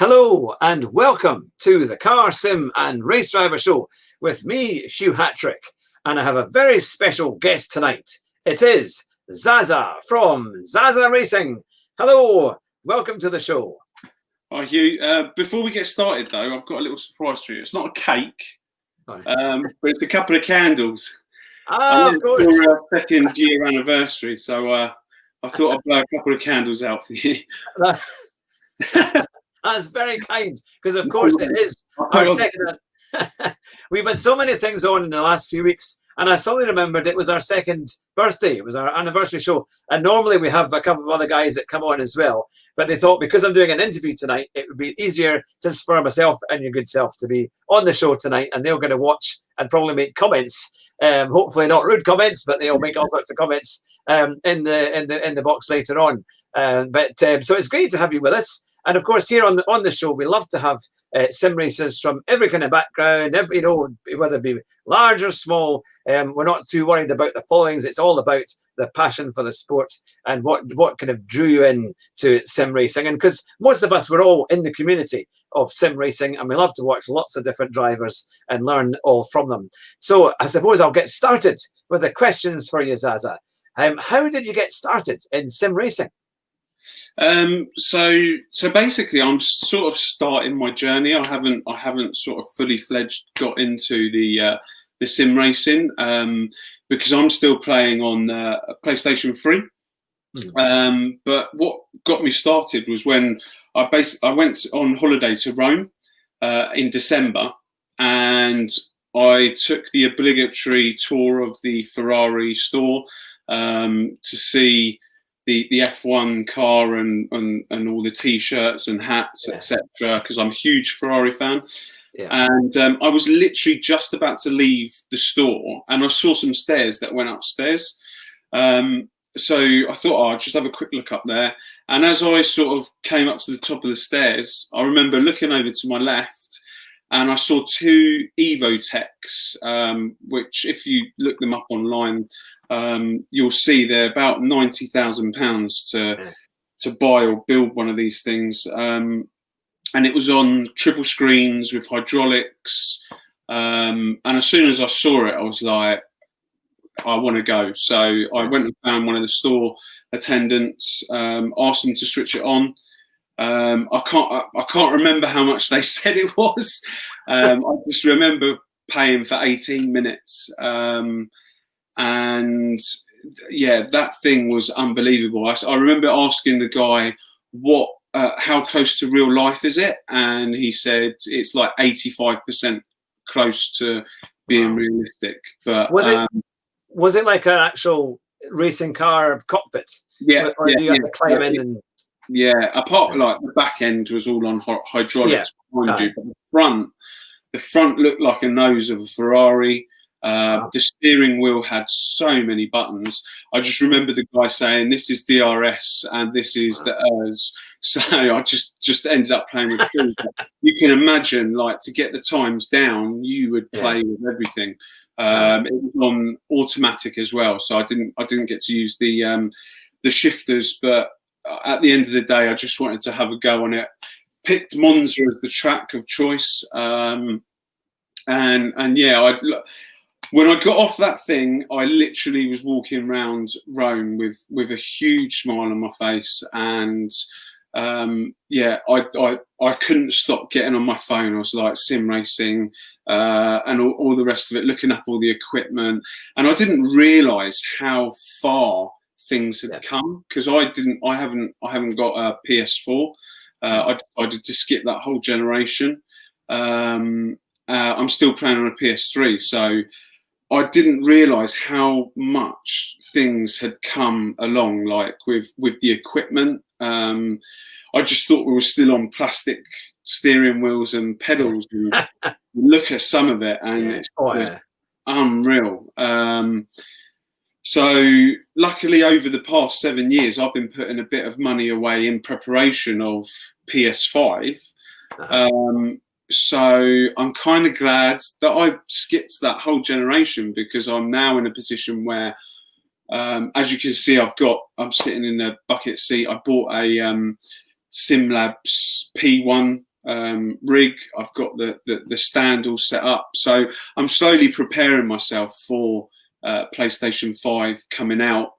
Hello and welcome to the Car Sim and Race Driver Show with me, Hugh Hattrick, and I have a very special guest tonight. It is Zazza from Zazza Racing. Hello, welcome to the show. Hi Hugh. Before we get started though, I've got a little surprise for you. It's not a cake, but it's a couple of candles. Of course. For our second year anniversary, so I thought I'd blow a couple of candles out for you. That's very kind, because of course it is our second. We've had so many things on in the last few weeks, and I suddenly remembered it was our second birthday. It was our anniversary show, and normally we have a couple of other guys that come on as well. But they thought because I'm doing an interview tonight, it would be easier just for myself and your good self to be on the show tonight, and they're going to watch and probably make comments. Hopefully not rude comments, but they'll make all sorts of comments in the box later on. So it's great to have you with us. And of course, here on the show, we love to have sim racers from every kind of background, whether it be large or small. We're not too worried about the followings. It's all about the passion for the sport and what kind of drew you in to sim racing. And because most of us, we're all in the community of sim racing, and we love to watch lots of different drivers and learn all from them. So I suppose I'll get started with the questions for you, Zazza. How did you get started in sim racing? So basically, I'm sort of starting my journey. I haven't sort of fully fledged got into the sim racing because I'm still playing on PlayStation 3. But what got me started was when I went on holiday to Rome in December, and I took the obligatory tour of the Ferrari store to see the F1 car and all the T-shirts and hats, etc. Because I'm a huge Ferrari fan. Yeah. And I was literally just about to leave the store, and I saw some stairs that went upstairs. So I thought, I'll just have a quick look up there. And as I sort of came up to the top of the stairs, I remember looking over to my left, and I saw two Evotechs, which if you look them up online, you'll see they're about £90,000 to buy or build one of these things. And it was on triple screens with hydraulics. And as soon as I saw it, I was like, I want to go. So I went and found one of the store attendants, asked them to switch it on. I can't remember how much they said it was. I just remember paying for 18 minutes. And yeah, that thing was unbelievable. I remember asking the guy, how close to real life is it? And he said it's like 85% close to being realistic. But was it like an actual racing car cockpit? Yeah. Or do you have to climb in and? Yeah, apart like the back end was all on hydraulics behind you, but the front looked like a nose of a Ferrari. The steering wheel had so many buttons. I just remember the guy saying, "This is DRS and this is the ERS." So I just ended up playing with two. You can imagine, like, to get the times down, you would play with everything. It was on automatic as well, so I didn't get to use the shifters, but at the end of the day, I just wanted to have a go on it. Picked Monza as the track of choice, and yeah, when I got off that thing, I literally was walking around Rome with a huge smile on my face, and yeah, I couldn't stop getting on my phone. I was like sim racing and all the rest of it, looking up all the equipment, and I didn't realise how far things had come, because I haven't got a PS4. I decided to skip that whole generation. I'm still playing on a PS3, so I didn't realise how much things had come along, like with the equipment. I just thought we were still on plastic steering wheels and pedals. And look at some of it, and it's unreal. So luckily, over the past 7 years, I've been putting a bit of money away in preparation of PS5. So I'm kind of glad that I skipped that whole generation, because I'm now in a position where, as you can see, I'm sitting in a bucket seat. I bought a SimLabs P1 rig. I've got the stand all set up. So I'm slowly preparing myself for PlayStation 5 coming out,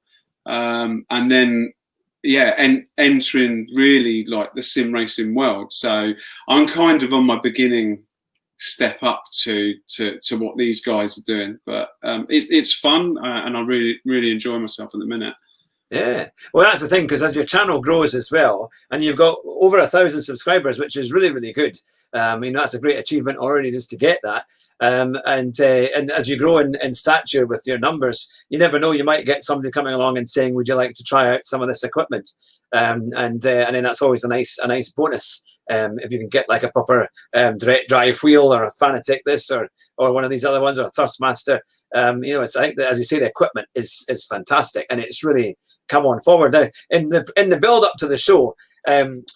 and then and entering really like the sim racing world. So I'm kind of on my beginning step up to what these guys are doing, but it's fun, and I really enjoy myself at the minute. Yeah, well, that's the thing, because as your channel grows as well, and you've got over 1,000 subscribers, which is really good. That's a great achievement already just to get that. And as you grow in stature with your numbers, you never know, you might get somebody coming along and saying, "Would you like to try out some of this equipment?" And then that's always a nice bonus. If you can get like a proper direct drive wheel, or a Fanatec this, or one of these other ones, or a Thrustmaster. It's, I think that, as you say, the equipment is fantastic, and it's really come on forward. Now, in the build up to the show,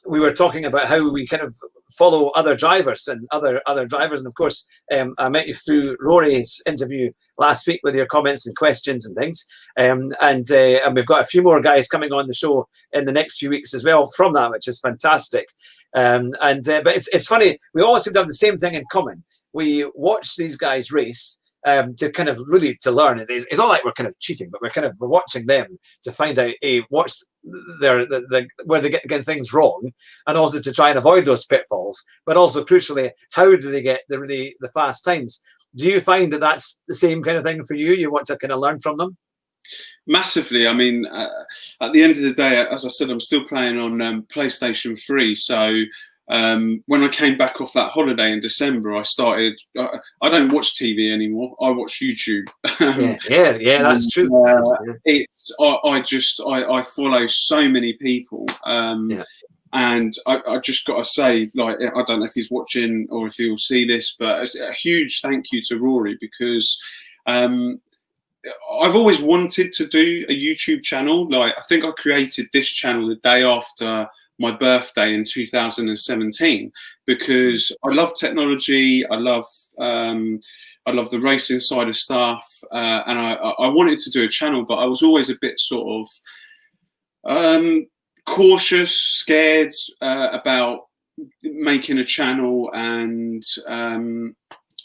we were talking about how we kind of follow other drivers and other drivers, and of course, I met you through Rory's interview last week with your comments and questions and things, and we've got a few more guys coming on the show in the next few weeks as well from that, which is fantastic. But it's funny, we all seem to have the same thing in common. We watch these guys race. To kind of really to learn. It's not like we're kind of cheating, but we're watching them to find out what's where they get getting things wrong, and also to try and avoid those pitfalls. But also crucially, how do they get the fast times? Do you find that that's the same kind of thing for you? You want to kind of learn from them? Massively. I mean, at the end of the day, as I said, I'm still playing on PlayStation 3, so. When I came back off that holiday in December, I started. I don't watch TV anymore. I watch YouTube. yeah, that's true. I follow so many people, and I just got to say, like, I don't know if he's watching or if he'll see this, but a huge thank you to Rory, because I've always wanted to do a YouTube channel. Like, I think I created this channel the day after my birthday in 2017, because I love technology. I love the racing side of stuff, and I wanted to do a channel, but I was always a bit sort of cautious, scared about making a channel, and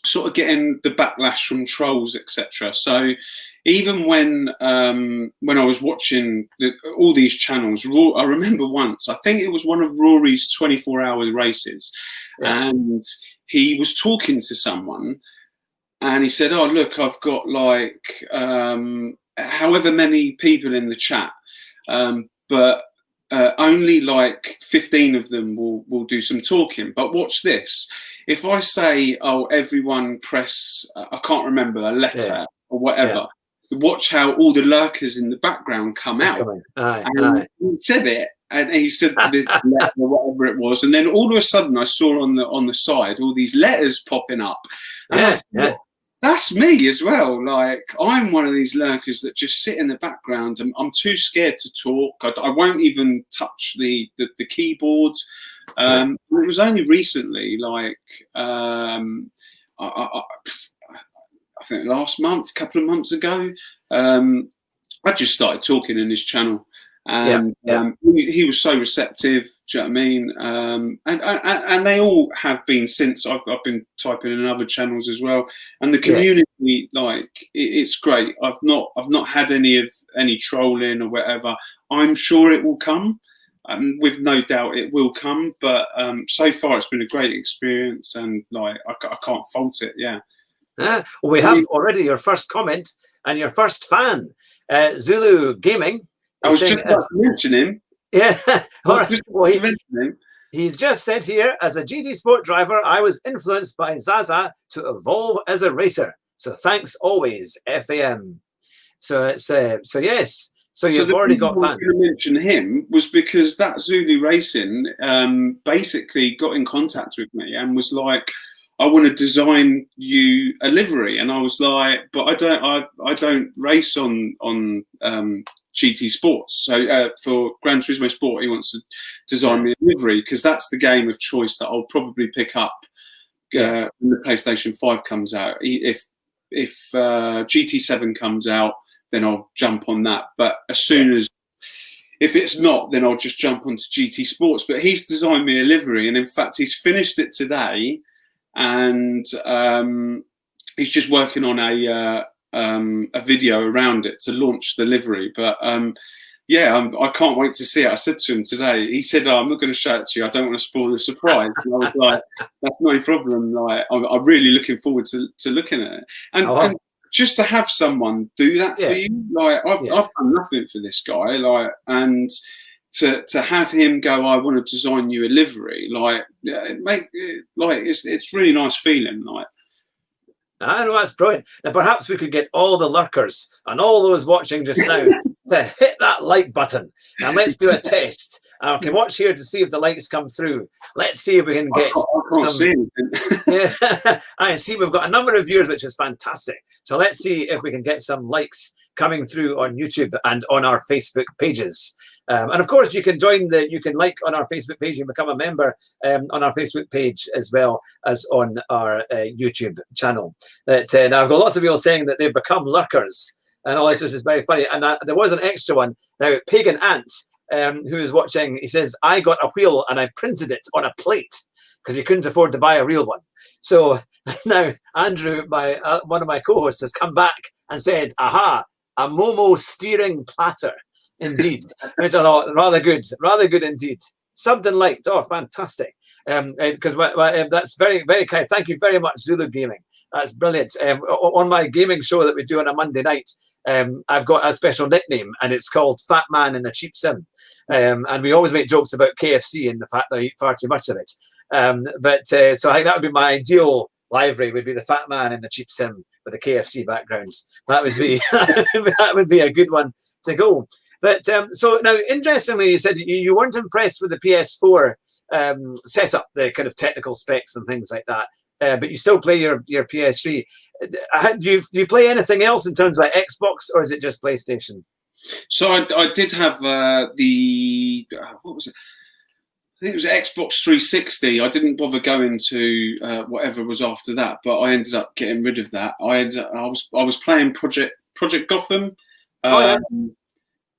sort of getting the backlash from trolls, etc. So even when I was watching all these channels, I remember once, I think it was one of Rory's 24-hour races, and he was talking to someone, and he said, "Oh, look, I've got like however many people in the chat, but only like 15 of them will do some talking. But watch this. If I say, oh, everyone press, I can't remember, a letter or whatever, watch how all the lurkers in the background come out." And he said it, and he said this letter or whatever it was, and then all of a sudden I saw on the side all these letters popping up. And I thought, that's me as well. Like, I'm one of these lurkers that just sit in the background, and I'm too scared to talk. I won't even touch the keyboard. It was only recently, like I think last month, a couple of months ago, I just started talking in his channel, and he was so receptive. Do you know what I mean? And they all have been since. I've been typing in other channels as well, and the community, like, it's great. I've not had any trolling or whatever. I'm sure it will come. With no doubt it will come, but so far it's been a great experience, and like I can't fault it. Well, we have already your first comment and your first fan, Zulu Gaming. I was just about to mention him. Yeah, he's just said here, as a GT Sport driver, I was influenced by Zazza to evolve as a racer. So thanks always, FAM. So it's yes. So you've already got fans. I was going to mention him was because that Zulu Racing basically got in contact with me and was like, "I want to design you a livery," and I was like, "But I don't race on GT Sports. So for Gran Turismo Sport, he wants to design me a livery, because that's the game of choice that I'll probably pick up when the PlayStation 5 comes out. If GT7 comes out, then I'll jump on that. But as soon as if it's not, then I'll just jump onto GT Sports. But he's designed me a livery, and in fact, he's finished it today, and he's just working on a video around it to launch the livery. But yeah, I can't wait to see it. I said to him today, he said, "Oh, I'm not going to show it to you. I don't want to spoil the surprise." And I was like, "That's no problem. Like, I'm really looking forward to looking at it." And just to have someone do that for you, like I've done nothing for this guy, like, and to have him go, "I want to design you a livery," like, it's really nice feeling, like. I know, that's brilliant. Now, perhaps we could get all the lurkers and all those watching just now to hit that like button, and let's do a test. I can watch here to see if the likes come through. Let's see if we can get some. Yeah, I see we've got a number of viewers, which is fantastic. So let's see if we can get some likes coming through on YouTube and on our Facebook pages. And of course, you can you can like on our Facebook page and become a member on our Facebook page as well as on our YouTube channel. Now, I've got lots of people saying that they've become lurkers, and all this is very funny. And there was an extra one. Now, Pagan Ant, who is watching, he says, "I got a wheel and I printed it on a plate because he couldn't afford to buy a real one." So now Andrew, one of my co-hosts, has come back and said, "Aha, a Momo steering platter." Indeed, which I thought rather good indeed. Something liked. Oh, fantastic! Because that's very, very kind. Thank you very much, Zulu Gaming. That's brilliant. On my gaming show that we do on a Monday night, I've got a special nickname, and it's called Fat Man in a Cheap Sim. And we always make jokes about KFC and the fact that I eat far too much of it. So I think that would be my ideal livery. Would be the Fat Man in the Cheap Sim with a KFC background. That would be that would be a good one to go. But so now, interestingly, you said you weren't impressed with the PS4 setup, the kind of technical specs and things like that. But you still play your PS3. Do you play anything else in terms of like Xbox, or is it just PlayStation? So I did have what was it? I think it was Xbox 360. I didn't bother going to whatever was after that, but I ended up getting rid of that. I was playing Project Gotham.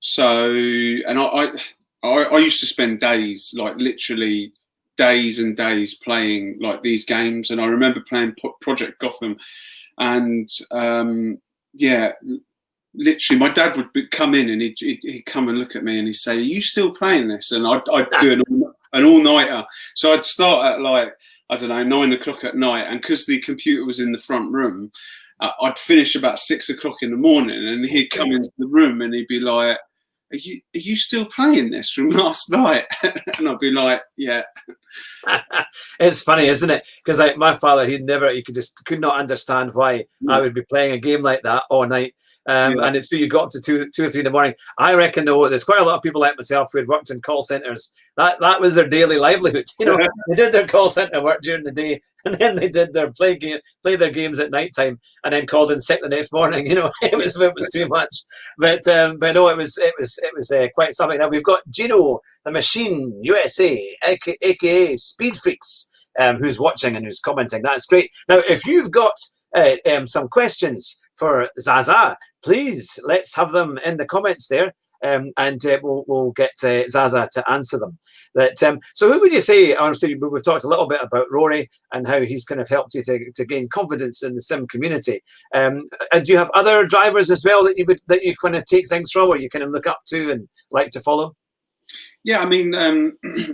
So, and I used to spend days, like literally days and days playing like these games. And I remember playing Project Gotham, and yeah, literally my dad would come in and he'd come and look at me and he'd say, "Are you still playing this?" And I'd do an all-nighter. So I'd start at like, I don't know, 9 o'clock at night. And because the computer was in the front room, I'd finish about 6 o'clock in the morning, and he'd come into the room and he'd be like, are you still playing this from last night? And I'd be like, yeah. It's funny, isn't it? Because like my father, he could not understand why I would be playing a game like that all night. And it's you got up to 2 or 3 in the morning. I reckon though, there's quite a lot of people like myself who had worked in call centers. That was their daily livelihood. You know, they did their call center work during the day, and then they did their play their games at night time, and then called in sick the next morning. You know, it was too much. But no, it was quite something. Now we've got Gino the Machine USA, aka Speed Freaks, who's watching and who's commenting. That's great. Now, if you've got some questions for Zazza, please let's have them in the comments there, and we'll get Zazza to answer them. So who would you say, honestly, we've talked a little bit about Rory and how he's kind of helped you to gain confidence in the sim community. And do you have other drivers as well that you kind of take things from, or you kind of look up to and like to follow? Yeah, I mean,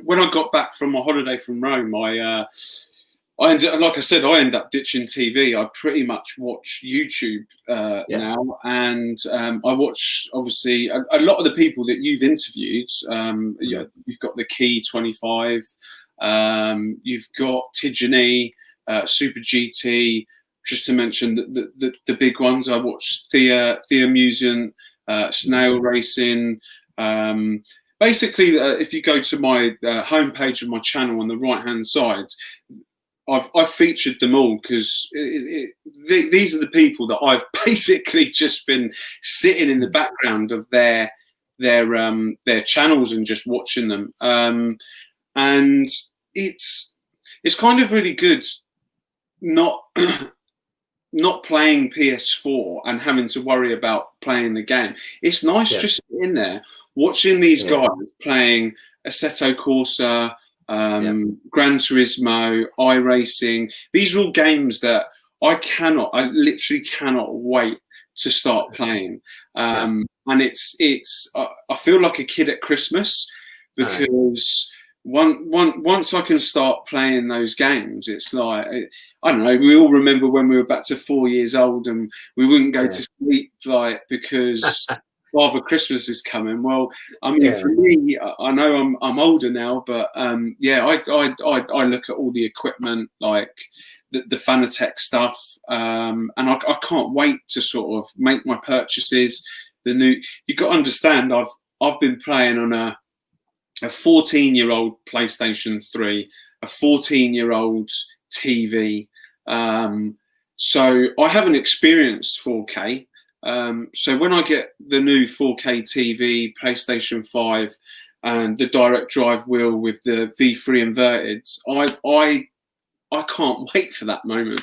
when I got back from my holiday from Rome, like I said, I end up ditching TV. I pretty much watch YouTube now, and I watch obviously a lot of the people that you've interviewed. You've got the Key 25, you've got Tijani, Super GT. Just to mention the big ones, I watch Thea Museum, Snail Racing. Basically, if you go to my homepage of my channel on the right-hand side, I've featured them all because these are the people that I've basically just been sitting in the background of their channels and just watching them. And it's kind of really good not playing PS4 and having to worry about playing the game. It's nice just sitting there, watching these guys playing Assetto Corsa, Gran Turismo, iRacing. These are all games that I literally cannot wait to start playing. And I feel like a kid at Christmas, because once I can start playing those games, it's like, I don't know, we all remember when we were back to 4 years old and we wouldn't go to sleep, like, because Father Christmas is coming. Well, I mean, for me, I know I'm older now, but I look at all the equipment, like the Fanatec stuff, and I can't wait to sort of make my purchases. You've got to understand, I've been playing on a 14-year-old PlayStation 3, a 14-year-old TV. So I haven't experienced 4K. So when I get the new 4K TV, PlayStation 5, and the direct drive wheel with the V3 inverted, I can't wait for that moment.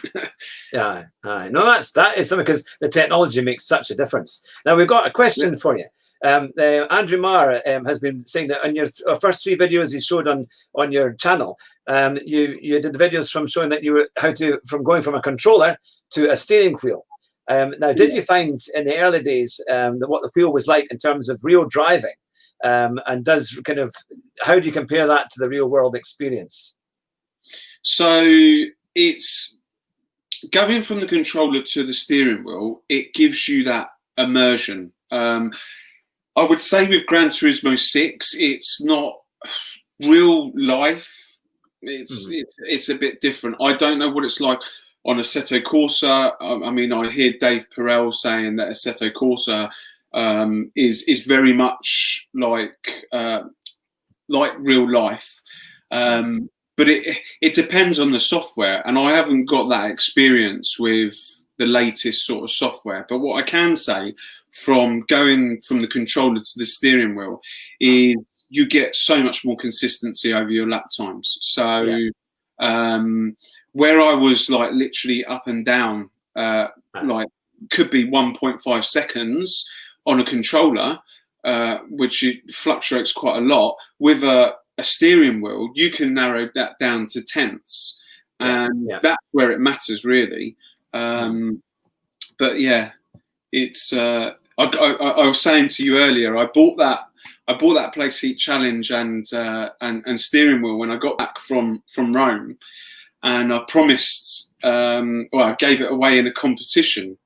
No, that is something, because the technology makes such a difference. Now we've got a question for you. Andrew Marr has been saying that on your first 3 videos you showed on your channel, you did the videos from showing that you were from going from a controller to a steering wheel. Now, did you find in the early days that what the wheel was like in terms of real driving, and how do you compare that to the real world experience? So it's going from the controller to the steering wheel. It gives you that immersion. I would say with Gran Turismo 6, it's not real life. It's a bit different. I don't know what it's like on Assetto Corsa. I mean, I hear Dave Perel saying that Assetto Corsa is very much like real life. But it depends on the software, and I haven't got that experience with the latest sort of software. But what I can say, from going from the controller to the steering wheel, is you get so much more consistency over your lap times. So where I was like literally up and down, like could be 1.5 seconds on a controller, which fluctuates quite a lot, with a steering wheel, you can narrow that down to tenths, and that's where it matters really. But yeah, it's I was saying to you earlier, I bought that Play Seat Challenge and steering wheel when I got back from Rome, and I promised, I gave it away in a competition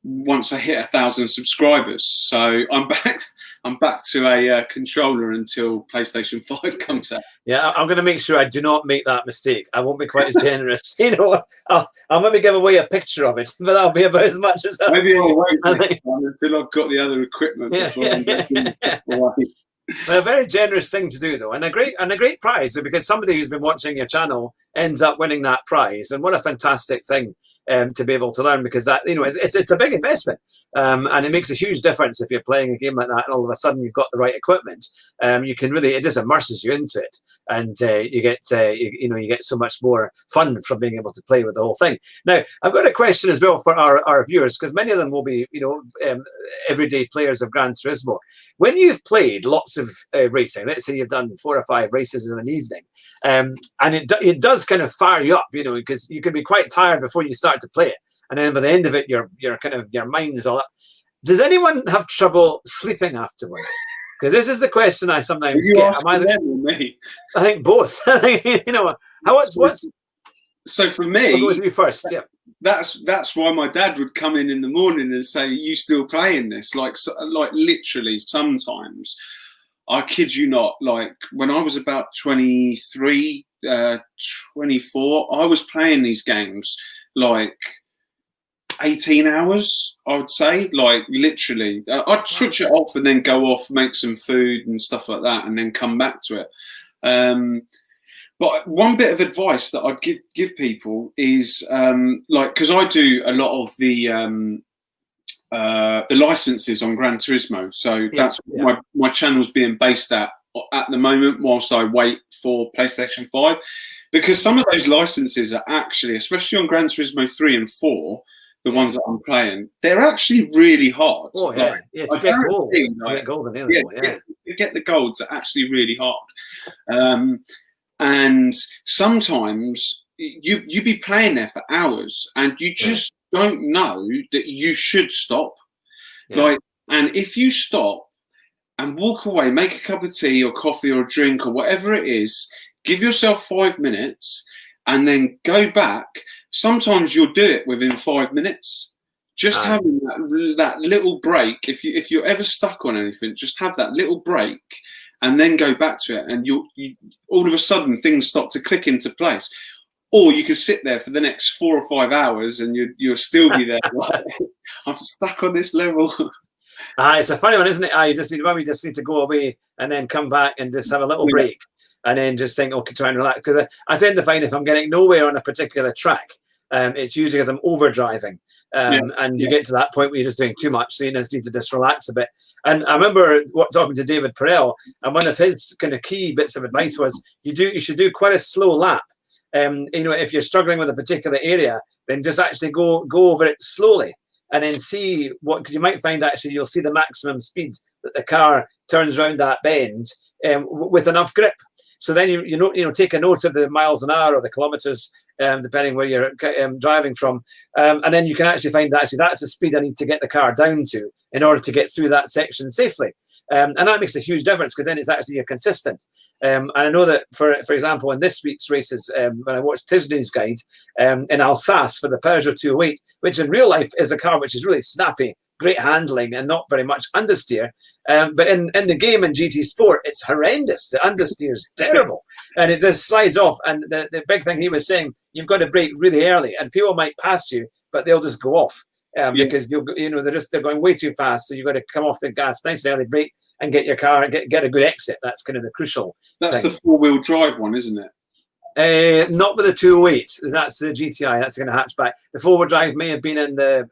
once I hit 1,000 subscribers. So I'm back to a controller until PlayStation 5 comes out. Yeah, I'm going to make sure I do not make that mistake. I won't be quite as generous. I'll maybe give away a picture of it, but that'll be about as much as that. Maybe I'll wait until I've got the other equipment before Well, a very generous thing to do, though, and a great prize, because somebody who's been watching your channel ends up winning that prize, and what a fantastic thing to be able to learn, because that it's a big investment, and it makes a huge difference if you're playing a game like that, and all of a sudden you've got the right equipment. You can really, it just immerses you into it, and you get so much more fun from being able to play with the whole thing. Now, I've got a question as well for our viewers, because many of them will be everyday players of Gran Turismo. When you've played lots of racing, let's say you've done 4 or 5 races in an evening, and it does kind of fire you up, because you can be quite tired before you start to play it, and then by the end of it, your mind is all up. Does anyone have trouble sleeping afterwards? Because this is the question I sometimes get. Me? I think both. What's so for me? I'll go with you first. Yeah. That's why my dad would come in the morning and say, "Are you still playing this?" Like literally, sometimes, I kid you not, like when I was about 23, 24, I was playing these games like 18 hours, I would say, like literally. I'd switch it off and then go off, make some food and stuff like that, and then come back to it. But one bit of advice that I'd give people is because I do a lot of the licenses on Gran Turismo, so that's my channel's being based at the moment, whilst I wait for PlayStation 5, because some of those licenses are actually, especially on Gran Turismo 3 and 4, the ones that I'm playing, they're actually really hard. Oh yeah, like, yeah. To get gold, to get the golds are actually really hard. And sometimes you be playing there for hours, and you just don't know that you should stop. Like, and if you stop and walk away, make a cup of tea or coffee or a drink or whatever it is, give yourself 5 minutes and then go back. Sometimes you'll do it within 5 minutes. Just having that little break. If you're ever stuck on anything, just have that little break and then go back to it, and you all of a sudden things start to click into place. Or you can sit there for the next 4 or 5 hours and you'll still be there. Like, I'm stuck on this level. It's a funny one, isn't it? You just need to go away and then come back and just have a little break, and then just think, okay, try and relax. Because I tend to find if I'm getting nowhere on a particular track, it's usually because I'm overdriving, and you get to that point where you're just doing too much, so you just need to just relax a bit. And I remember talking to David Perel, and one of his kind of key bits of advice was you should do quite a slow lap. If you're struggling with a particular area, then just actually go over it slowly, and then see because you might find actually you'll see the maximum speed that the car turns around that bend with enough grip. So then you take a note of the miles an hour or the kilometers, depending where you're driving from, and then you can actually find that actually that's the speed I need to get the car down to in order to get through that section safely. And that makes a huge difference, because then it's actually you're consistent. And I know that, for example, in this week's races, when I watched Tisney's guide in Alsace for the Peugeot 208, which in real life is a car which is really snappy, great handling, and not very much understeer. But in the game in GT Sport, it's horrendous. The understeer is terrible, and it just slides off. And the big thing he was saying, you've got to brake really early, and people might pass you, but they'll just go off. Because they're going way too fast, so you've got to come off the gas nice and early, brake, and get your car and get a good exit. That's kind of the crucial. That's thing. The 4-wheel drive one, isn't it? Not with the 208. That's the GTI. That's going to hatchback. The 4-wheel drive may have been in the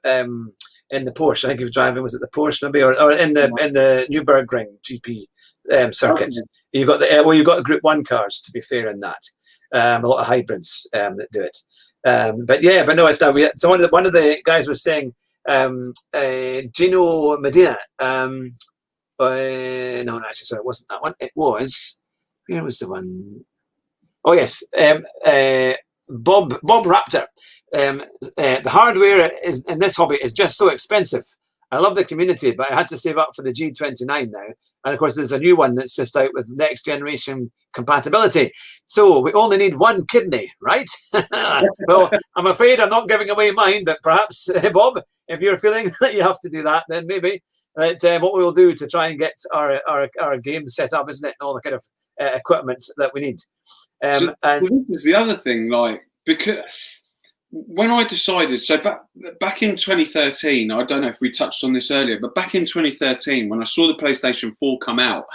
Porsche. I think he was driving. Was it the Porsche maybe, or in the Nürburgring GP circuit? Okay. You've got the Group 1 cars, to be fair, in that. A lot of hybrids that do it. But no, it's not. So one of the guys was saying, Gino Medina. No, actually, sorry, it wasn't that one. It was, where was the one? Oh yes, Bob Raptor. The hardware in this hobby is just so expensive. I love the community, but I had to save up for the G29 now. And of course, there's a new one that's just out with next generation compatibility. So we only need one kidney, right? Well, I'm afraid I'm not giving away mine, but perhaps, Bob, if you're feeling that you have to do that, then maybe. But what we will do to try and get our game set up, isn't it? And all the kind of equipment that we need. And this is the other thing, like, because when I decided, so back in 2013, I don't know if we touched on this earlier, but back in 2013, when I saw the PlayStation 4 come out,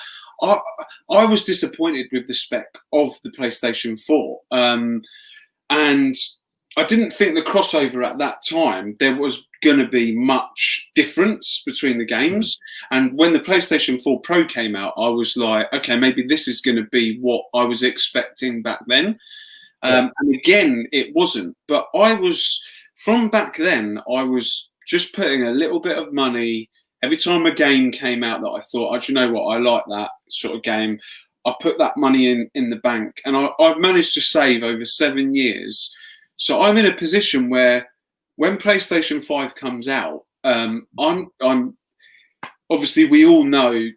I was disappointed with the spec of the PlayStation 4. And I didn't think the crossover at that time, there was going to be much difference between the games. And when the PlayStation 4 Pro came out, I was like, okay, maybe this is going to be what I was expecting back then. And again, it wasn't. But from back then, I was just putting a little bit of money. Every time a game came out that I thought, oh, do you know what, I like that sort of game, I put that money in the bank. And I've managed to save over 7 years. So I'm in a position where when PlayStation 5 comes out, I'm obviously, we all know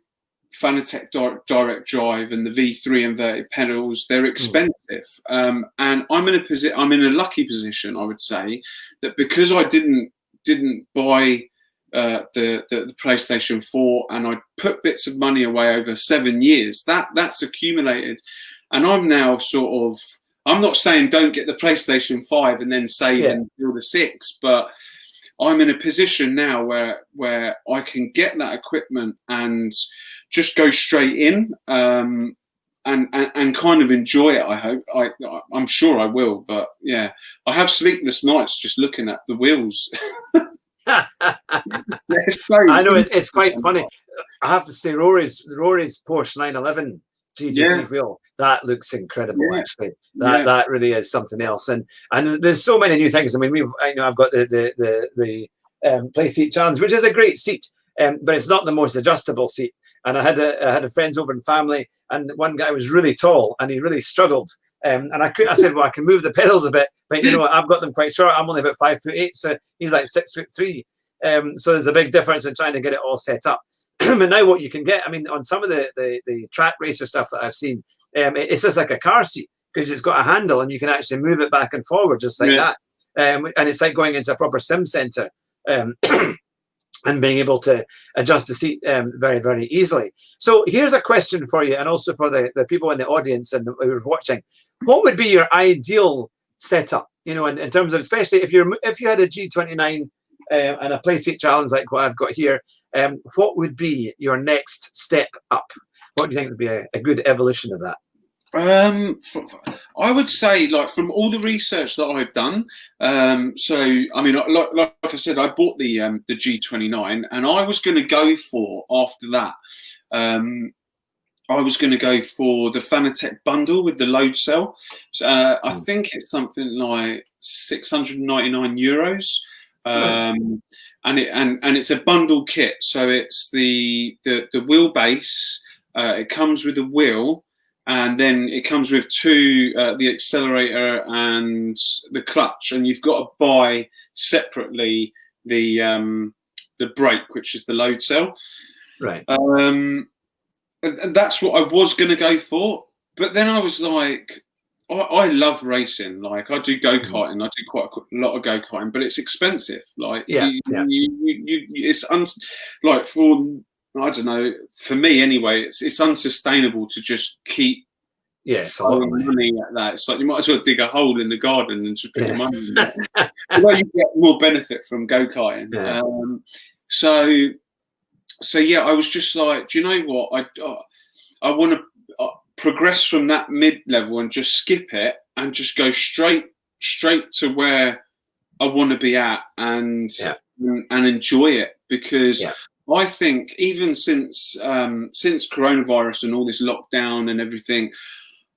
Fanatec direct drive and the V3 inverted pedals, they're expensive. And I'm in a lucky position, I would say, that because I didn't buy the PlayStation 4 and I put bits of money away over 7 years, that's accumulated. And I'm now sort of, I'm not saying don't get the PlayStation 5 and then save and build a 6, but I'm in a position now where I can get that equipment and just go straight in and kind of enjoy it. I hope. I'm sure I will. But yeah, I have sleepless nights just looking at the wheels. I know it's quite funny. I have to say, Rory's Porsche 911 Yeah. GT3 wheel. That looks incredible, Yeah. actually. Yeah. That really is something else. And there's so many new things. I mean, I've got the play seat challenge, which is a great seat, but it's not the most adjustable seat. And I had a friends over and family, and one guy was really tall, and he really struggled. And I said, well, I can move the pedals a bit, but I've got them quite short. I'm only about 5'8", so he's like 6'3". So there's a big difference in trying to get it all set up. And now what you can get, I mean, on some of the track racer stuff that I've seen, it's just like a car seat, because it's got a handle and you can actually move it back and forward just like that. And it's like going into a proper sim center. And being able to adjust the seat very, very easily. So here's a question for you, and also for the people in the audience and who are watching. What would be your ideal setup? In terms of, especially if you had a G29 and a play seat challenge like what I've got here, what would be your next step up? What do you think would be a good evolution of that? I would say, like, from all the research that I've done, so I mean, like I said, I bought the G29, and I was going to go for, after that, I was going to go for the Fanatec bundle with the load cell. So, I think it's something like €699. And it's a bundle kit, so it's the wheelbase. It comes with a wheel, and then it comes with the accelerator and the clutch, and you've got to buy separately the brake, which is the load cell. Right. And that's what I was going to go for, but then I was like, I love racing. Like, I do go-karting. I do quite a lot of go-karting, but it's expensive. Like, it's like, for, I don't know, for me anyway, it's unsustainable to just keep throwing money at that. It's like, you might as well dig a hole in the garden and just put your money in it. Well, you get more benefit from go-karting. Yeah. So yeah, I was just like, do you know what? I want to progress from that mid-level and just skip it and just go straight to where I want to be at and enjoy it, because I think even since coronavirus and all this lockdown and everything,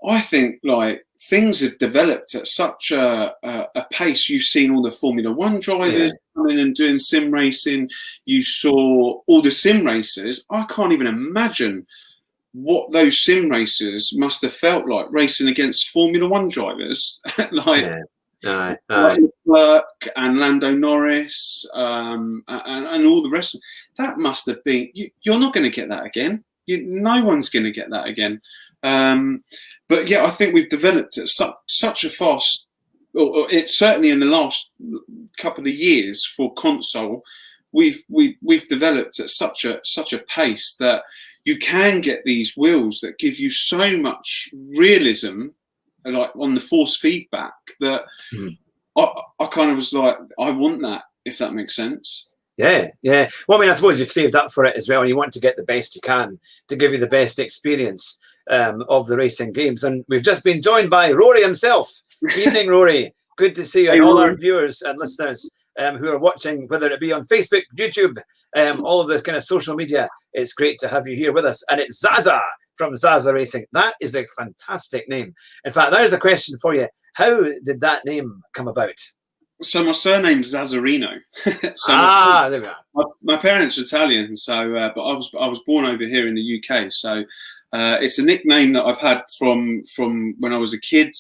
I think, like, things have developed at such a pace. You've seen all the Formula One drivers coming and doing sim racing. You saw all the sim racers. I can't even imagine what those sim racers must have felt like racing against Formula One drivers, like Leclerc and Lando Norris, and all the rest. That must have been. You're not going to get that again. No one's going to get that again. But yeah, I think we've developed at such a fast. Or it's certainly in the last couple of years for console, we've developed at such a pace that you can get these wheels that give you so much realism, like on the force feedback, that I kind of was like, I want that, if that makes sense. Yeah. Well, I mean, I suppose you've saved up for it as well, and you want to get the best you can to give you the best experience of the racing games. And we've just been joined by Rory himself. Evening, Rory. Good to see you, and all our viewers and listeners who are watching, whether it be on Facebook, YouTube, all of the kind of social media. It's great to have you here with us. And it's Zazza from Zazza Racing. That is a fantastic name. In fact, there's a question for you. How did that name come about? So my surname's Zazzarino. There we are. My parents are Italian, so but I was born over here in the UK. So it's a nickname that I've had from when I was a kid.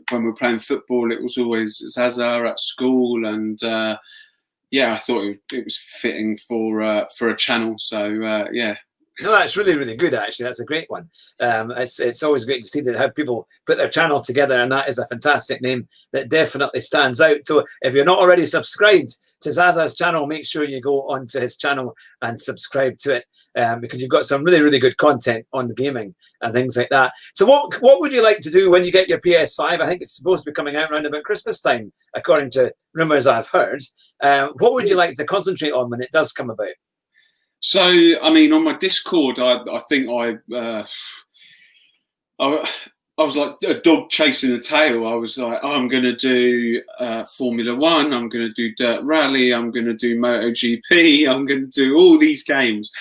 When we were playing football, it was always Zazza at school, and I thought it was fitting for a channel. So yeah. No, that's really, really good, actually. That's a great one. It's always great to see that how people put their channel together, and that is a fantastic name that definitely stands out. So if you're not already subscribed to Zazza's channel, make sure you go onto his channel and subscribe to it, because you've got some really, really good content on the gaming and things like that. So what would you like to do when you get your PS5? I think it's supposed to be coming out around about Christmas time, according to rumours I've heard. What would you like to concentrate on when it does come about? So, I mean, on my Discord, I think I was like a dog chasing a tail. I was like, I'm going to do Formula One. I'm going to do Dirt Rally. I'm going to do MotoGP. I'm going to do all these games.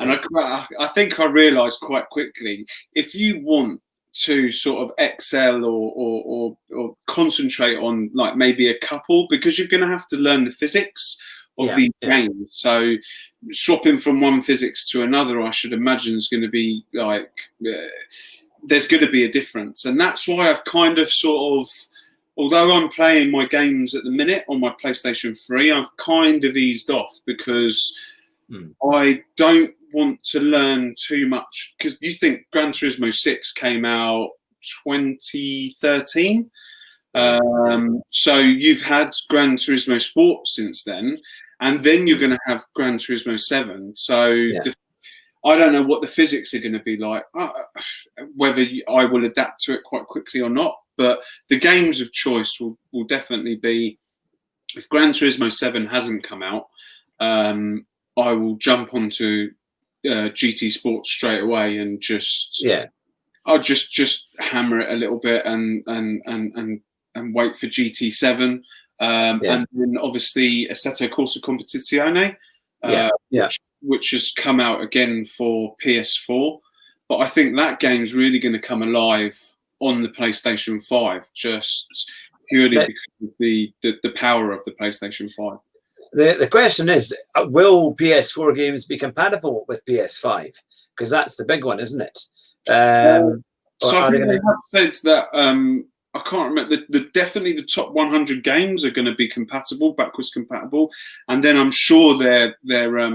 And I think I realised quite quickly, if you want to sort of excel or concentrate on like maybe a couple, because you're going to have to learn the physics of these games. So swapping from one physics to another, I should imagine is going to be like, there's going to be a difference. And that's why I've kind of sort of, although I'm playing my games at the minute on my PlayStation 3, I've kind of eased off because I don't want to learn too much. Because you think Gran Turismo 6 came out 2013. So you've had Gran Turismo Sport since then, and then you're going to have Gran Turismo 7. So I don't know what the physics are going to be like, whether I will adapt to it quite quickly or not. But the games of choice will definitely be, if Gran Turismo 7 hasn't come out, I will jump onto GT Sports straight away and just I'll just hammer it a little bit and wait for GT7, and then obviously Assetto Corsa Competizione, which has come out again for PS4. But I think that game's really going to come alive on the PlayStation 5, just purely because of the power of the PlayStation 5. The question is, will PS4 games be compatible with PS5? Because that's the big one, isn't it? So I think they have said that, I can't remember, definitely the top 100 games are going to be compatible, backwards compatible, and then I'm sure they are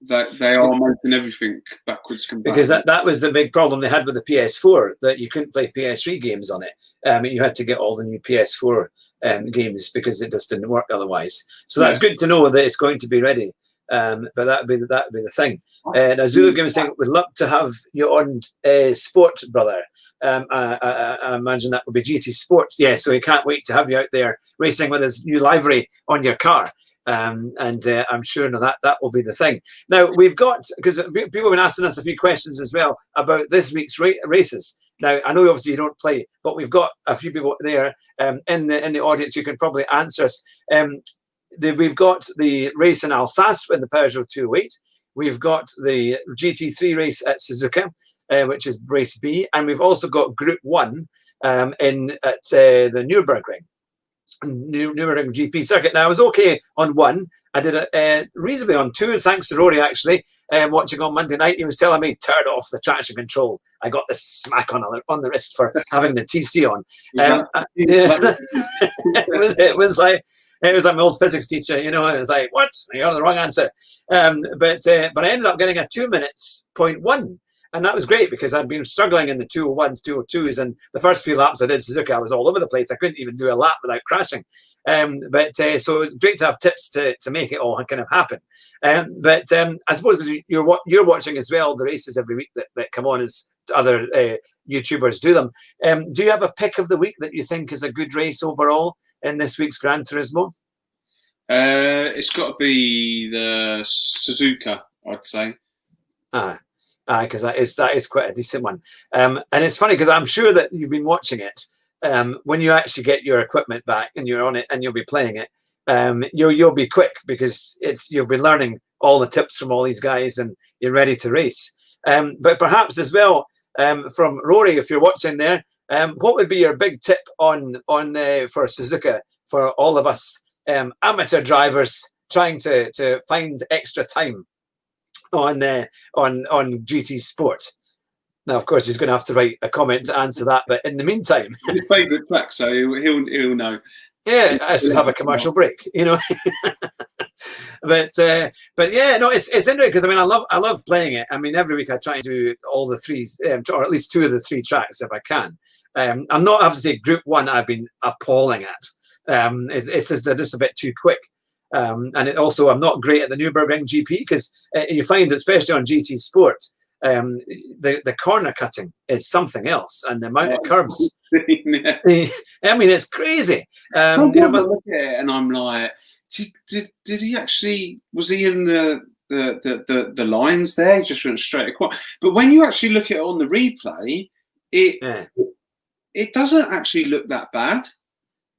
making everything backwards compatible. Because that was the big problem they had with the PS4, that you couldn't play PS3 games on it. You had to get all the new PS4 games because it just didn't work otherwise. So that's good to know that it's going to be ready. But that'd be the thing. Now Zulu Game is saying, "We'd love to have you on Sport, brother." I imagine that would be GT Sports. Yeah, so we can't wait to have you out there racing with his new livery on your car. And I'm sure that will be the thing. Now we've got, because people have been asking us a few questions as well about this week's races. Now I know obviously you don't play, but we've got a few people there in the audience who can probably answer us. We've got the race in Alsace in the Peugeot 208. We've got the GT3 race at Suzuka, which is race B, and we've also got Group 1 at the Nürburgring GP circuit. Now I was okay on 1. I did it reasonably on 2, thanks to Rory actually. Watching on Monday night, he was telling me turn off the traction control. I got this smack on the wrist for having the TC on. It was like my old physics teacher, you know. It was like, what? You're on the wrong answer. But I ended up getting a 2 minutes 0.1. And that was great because I'd been struggling in the 201s, 202s, and the first few laps I did Suzuka, I was all over the place. I couldn't even do a lap without crashing. So it's great to have tips to make it all kind of happen. I suppose because you're watching as well the races every week that come on as other YouTubers do them. Do you have a pick of the week that you think is a good race overall in this week's Gran Turismo? It's got to be the Suzuka, I'd say. Because that is quite a decent one. And it's funny because I'm sure that you've been watching it. When you actually get your equipment back and you're on it and you'll be playing it, you'll be quick because you'll be learning all the tips from all these guys and you're ready to race. But perhaps as well, from Rory, if you're watching there, what would be your big tip on for Suzuka for all of us amateur drivers trying to find extra time on GT Sport? Now, of course, he's going to have to write a comment to answer that. But in the meantime, his favourite track, so he'll know. Yeah, I should have a commercial break, you know. but yeah, no, it's interesting because I mean I love playing it. I mean every week I try to do all the 3, or at least 2 of the 3 tracks if I can. I'm not, I have to say, Group 1 I've been appalling at. It's just they're just a bit too quick. And it also, I'm not great at the Nürburgring GP because you find, especially on GT Sport, the corner cutting is something else, and the amount of curbs. Yeah. I mean, it's crazy. I look at it and I'm like, did he actually? Was he in the lines there? He just went straight across. But when you actually look at it on the replay, it doesn't actually look that bad.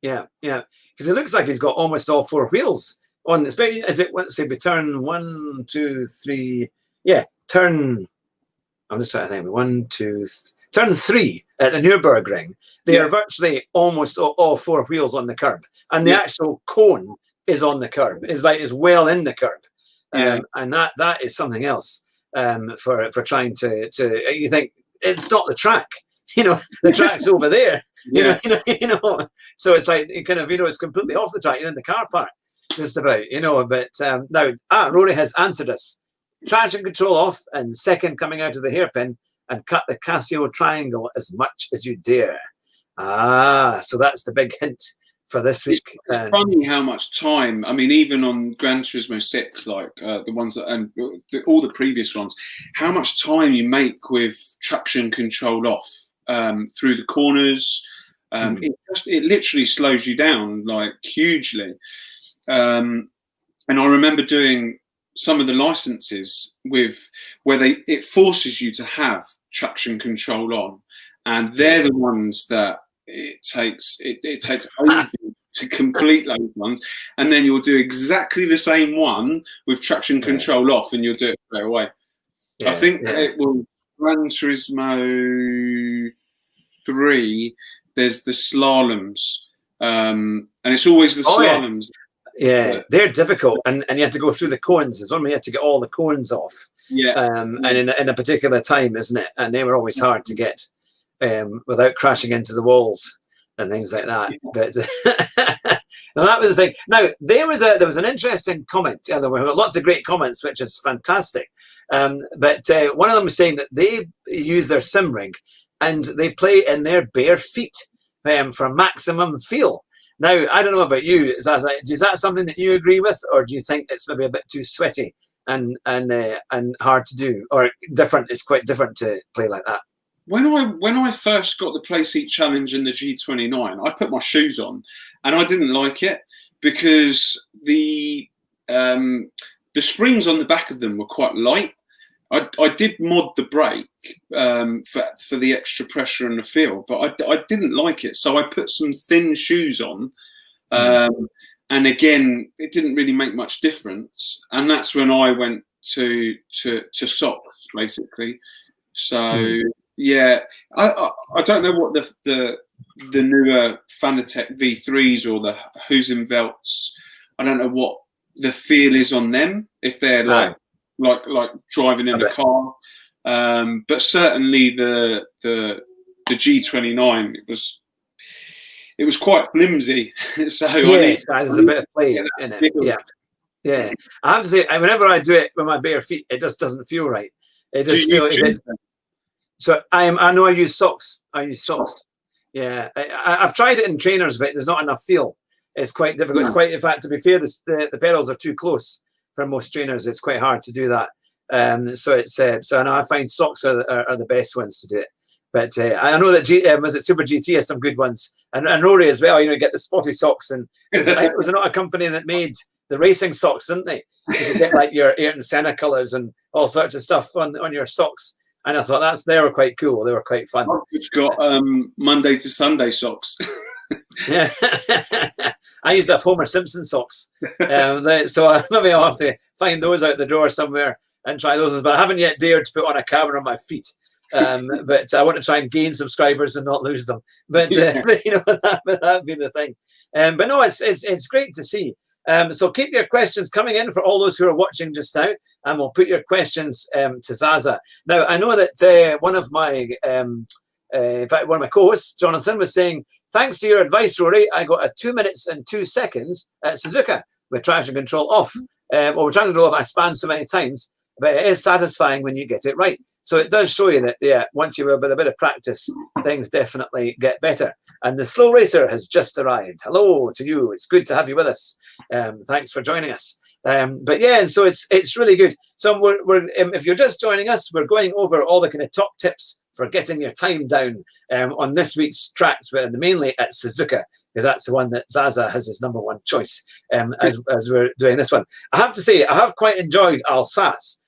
Yeah, because it looks like he's got almost all 4 wheels on. Is it? Let's say we turn 1, 2, 3. Yeah, turn, I'm just trying to think, turn 3 at the Nürburgring, they are virtually almost all 4 wheels on the curb, and the actual cone is on the curb, is well in the curb, and that is something else for trying to. You think it's not the track, the track's over there, you know. So it's like kind of it's completely off the track. You're in the car park, just about, But now, Rory has answered us. Traction control off, and second coming out of the hairpin, and cut the Casio triangle as much as you dare. So that's the big hint for this week. It's funny how much time, I mean, even on Gran Turismo 6, like the ones that, and all the previous ones, how much time you make with traction control off through the corners. It literally slows you down, like, hugely. And I remember doing some of the licenses where it forces you to have traction control on, and they're the ones that it takes ages to complete those ones, and then you'll do exactly the same one with traction control off, and you'll do it straight away. I think it will Gran Turismo 3. There's the slaloms, and it's always the slaloms. Yeah, they're difficult, and you have to go through the cones. It's only you have to get all the cones off. And in a particular time, isn't it? And they were always hard to get without crashing into the walls and things like that. But well, that was the thing. Now there was an interesting comment. There were lots of great comments, which is fantastic. But one of them was saying that they use their sim rig and they play in their bare feet for maximum feel. Now, I don't know about you, Zazza. Is that something that you agree with, or do you think it's maybe a bit too sweaty and hard to do, or different? It's quite different to play like that. When I first got the Play Seat Challenge in the G29, I put my shoes on, and I didn't like it because the springs on the back of them were quite light. I did mod the brake for the extra pressure and the feel, but I didn't like it. So I put some thin shoes on, and again, it didn't really make much difference. And that's when I went to socks, basically. So I don't know what the newer Fanatec V3s or the Huizenveldts. I don't know what the feel is on them, if they're like driving in a car, but certainly the G29, it was quite flimsy. So there's a bit of play in it. Yeah. I have to say, whenever I do it with my bare feet, it just doesn't feel right. It just feels. So I know I use socks. Yeah, I've tried it in trainers, but there's not enough feel. It's quite difficult. It's quite, in fact, to be fair, the pedals are too close. For most trainers, it's quite hard to do that. So I know I find socks are the best ones to do it. But I know that was it Super GT has some good ones, and Rory as well. Get the spotty socks, and it was not a company that made the racing socks, didn't they? You could get like your Ayrton Senna colours and all sorts of stuff on your socks. And I thought they were quite cool. They were quite fun. It's got Monday to Sunday socks. Yeah, I used to have Homer Simpson socks, so maybe I'll have to find those out the drawer somewhere and try those. But I haven't yet dared to put on a camera on my feet. But I want to try and gain subscribers and not lose them. But that'd be the thing. But no, it's great to see. So keep your questions coming in for all those who are watching just now, and we'll put your questions to Zazza. Now, I know that one of my in fact, one of my co-hosts, Jonathan, was saying, thanks to your advice, Rory, I got a 2 minutes and 2 seconds at Suzuka with traction control off. With traction control off, I spanned so many times, but it is satisfying when you get it right. So it does show you that, once you have a bit of practice, things definitely get better. And the slow racer has just arrived. Hello to you. It's good to have you with us. Thanks for joining us. But yeah, so it's really good. So we're if you're just joining us, we're going over all the kind of top tips for getting your time down on this week's tracks, but mainly at Suzuka, because that's the one that Zazza has his #1 choice as we're doing this one. I have to say, I have quite enjoyed Alsace,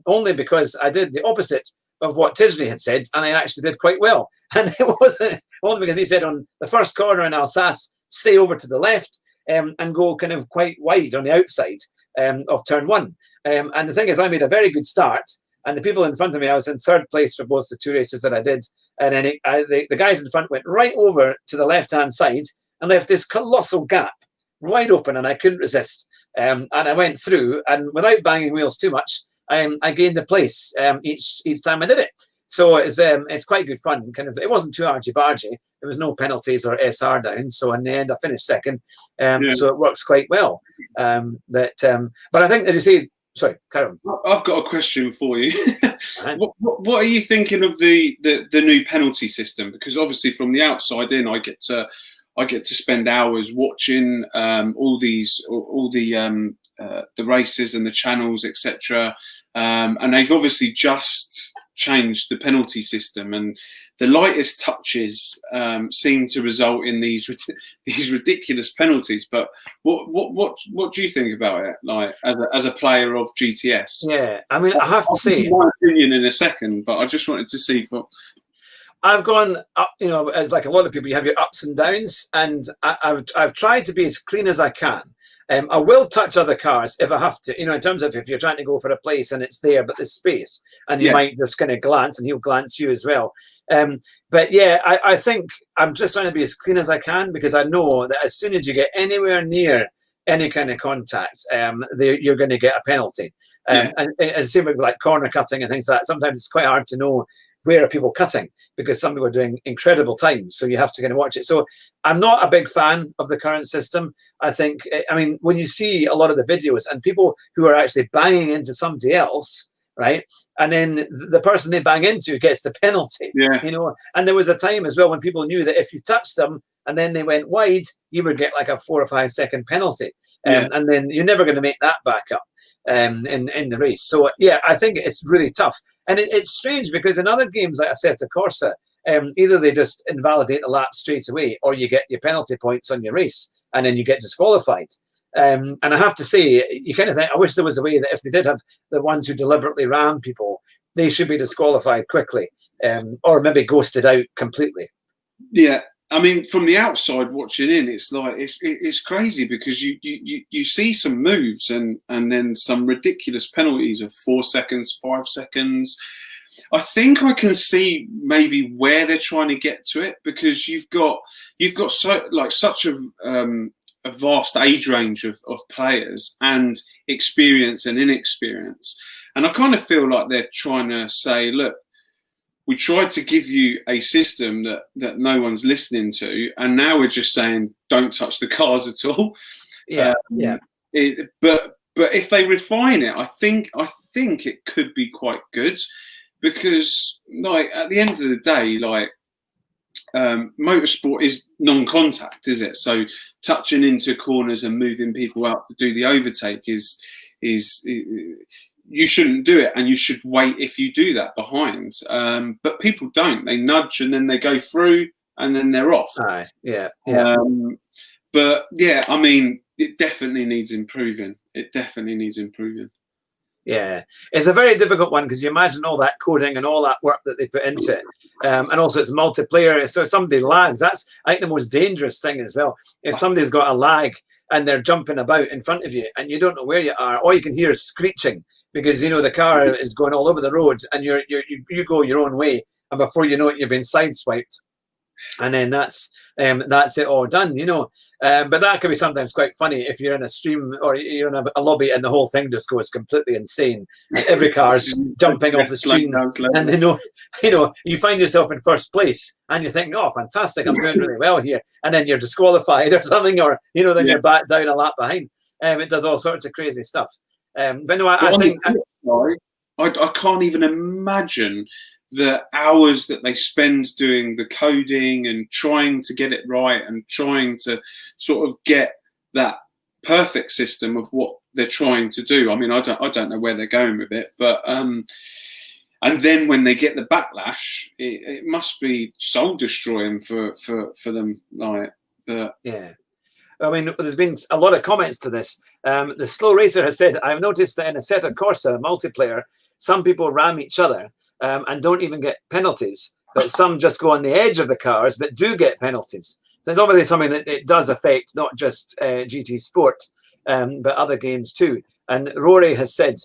only because I did the opposite of what Tisney had said, and I actually did quite well. And it wasn't only because he said on the first corner in Alsace, stay over to the left and go kind of quite wide on the outside of turn 1. And the thing is, I made a very good start. and the people in front of me, I was in third place for both the two races that I did, and then the guys in front went right over to the left-hand side and left this colossal gap wide open, and I couldn't resist. And I went through, and without banging wheels too much, I gained a place each time I did it. So it's quite good fun. Kind of, it wasn't too argy-bargy. There was no penalties or SR down. So in the end, I finished second. So it works quite well. But I think, as you say, sorry, Karen. I've got a question for you. What are you thinking of the new penalty system? Because obviously, from the outside in, I get to spend hours watching all the races and the channels, etc. And they've obviously just changed the penalty system, and the lightest touches seem to result in these ridiculous penalties. But what do you think about it, like as a player of GTS? Yeah, I mean, I have to say, my opinion in a second, but I just wanted to see. I've gone up, you know, as like a lot of people, you have your ups and downs, and I've tried to be as clean as I can. I will touch other cars if I have to, you know, in terms of if you're trying to go for a place and it's there, but there's space, and you might just kind of glance, and he'll glance you as well. But yeah, I think I'm just trying to be as clean as I can, because I know that as soon as you get anywhere near any kind of contact, you're going to get a penalty. And same with like corner cutting and things like that. Sometimes it's quite hard to know where are people cutting, because some people are doing incredible times, so you have to kind of watch it. So I'm not a big fan of the current system. I think, I mean, when you see a lot of the videos and people who are actually banging into somebody else, right, and then the person they bang into gets the penalty, you know, and there was a time as well when people knew that if you touched them and then they went wide, you would get like a 4 or 5 second penalty, and then you're never going to make that back up in the race. So yeah, I think it's really tough, and it's strange because in other games like Assetto Corsa, either they just invalidate the lap straight away, or you get your penalty points on your race and then you get disqualified. And I have to say, you kind of think, I wish there was a way that if they did have the ones who deliberately ram people, they should be disqualified quickly, or maybe ghosted out completely. Yeah. I mean, from the outside watching in, it's like it's crazy, because you see some moves and then some ridiculous penalties of 4 seconds, 5 seconds. I think I can see maybe where they're trying to get to it, because you've got such a vast age range of players and experience and inexperience, and I kind of feel like they're trying to say, look, we tried to give you a system that no one's listening to, and now we're just saying don't touch the cars at all. But if they refine it, I think it could be quite good, because like at the end of the day, like motorsport is non-contact, is it? So touching into corners and moving people out to do the overtake is you shouldn't do it, and you should wait if you do that behind. But people don't. They nudge and then they go through and then they're off. But yeah, I mean, it definitely needs improving. Yeah, it's a very difficult one, because you imagine all that coding and all that work that they put into it, and also it's multiplayer. So if somebody lags, that's I think the most dangerous thing as well. If somebody's got a lag and they're jumping about in front of you and you don't know where you are, all you can hear is screeching, because you know the car is going all over the road and you go your own way, and before you know it, you've been sideswiped, and then that's it all done, you know. But that can be sometimes quite funny if you're in a stream or you're in a lobby and the whole thing just goes completely insane, and every car's jumping off the screen, and you find yourself in first place and you think, oh, fantastic, I'm doing really well here, and then you're disqualified or something, or then you're back down a lap behind. It does all sorts of crazy stuff. But no, I think I can't even imagine the hours that they spend doing the coding and trying to get it right and trying to sort of get that perfect system of what they're trying to do. I mean, I don't know where they're going with it, but and then when they get the backlash, it must be soul destroying for them. Like, but yeah. I mean, there's been a lot of comments to this. The Slow Racer has said, I've noticed that in Assetto Corsa multiplayer, some people ram each other and don't even get penalties, but some just go on the edge of the cars but do get penalties. So it's obviously something that it does affect not just GT Sport, but other games too. And Rory has said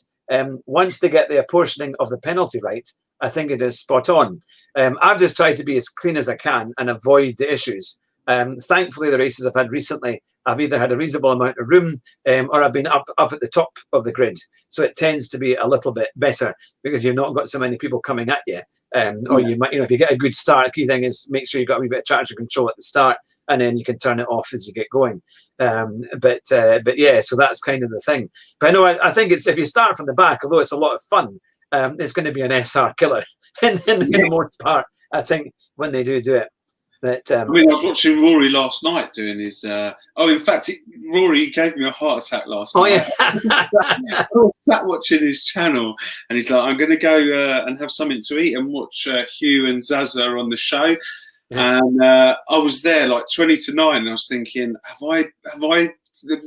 once they get the apportioning of the penalty right, I think it is spot on. I've just tried to be as clean as I can and avoid the issues. Thankfully, the races I've had recently, I've either had a reasonable amount of room or I've been up at the top of the grid. So it tends to be a little bit better because you've not got so many people coming at you. Or you might, if you get a good start, key thing is make sure you've got a wee bit of traction control at the start, and then you can turn it off as you get going. But yeah, so that's kind of the thing. But I know I think it's, if you start from the back, although it's a lot of fun, it's going to be an SR killer in the most part, I think, when they do it. But, I mean, I was watching Rory last night doing his. In fact, Rory gave me a heart attack last night. Yeah. I was sat watching his channel, and he's like, "I'm going to go and have something to eat and watch Hugh and Zazza on the show." Yeah. And I was there like 20 to 9, and I was thinking, have I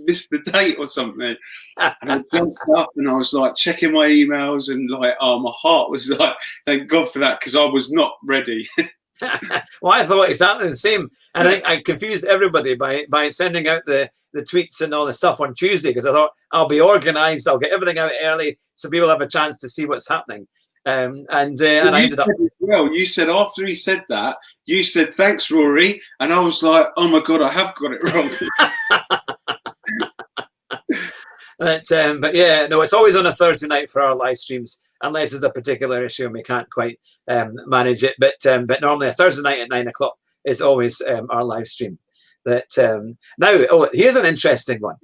missed the date or something? And I jumped up and I was like checking my emails, and like, my heart was like, thank God for that, because I was not ready. Well, I thought exactly the same, and I think I confused everybody by sending out the tweets and all the stuff on Tuesday, because I thought I'll be organised, I'll get everything out early so people have a chance to see what's happening. And I ended up. Well, you said after he said that, you said thanks, Rory, and I was like, oh my God, I have got it wrong. But yeah, no, it's always on a Thursday night for our live streams, unless there's a particular issue and we can't quite manage it. But normally a Thursday night at 9 o'clock is always our live stream. Now, here's an interesting one.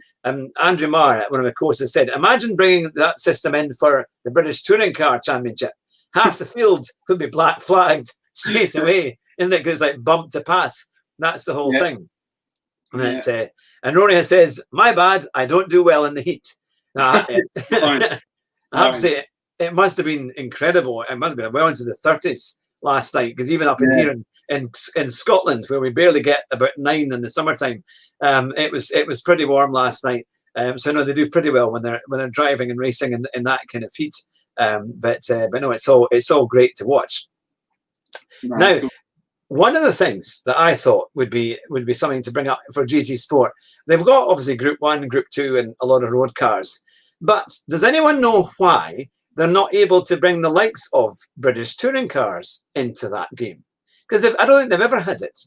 Andrew Marr at one of the courses said, imagine bringing that system in for the British Touring Car Championship. Half the field could be black flagged straight away, isn't it? Because it's like bump to pass. That's the whole thing. And Rory says, my bad, I don't do well in the heat. I have to say, it must have been incredible. It must have been well into the 30s last night, because even up in here in Scotland, where we barely get about 9 in the summertime, it was pretty warm last night. So no, they do pretty well when they're driving and racing in that kind of heat. But no, it's all great to watch. Now, one of the things that I thought would be something to bring up for GT Sport, they've got obviously Group 1, Group 2, and a lot of road cars. But does anyone know why they're not able to bring the likes of British touring cars into that game? Because I don't think they've ever had it.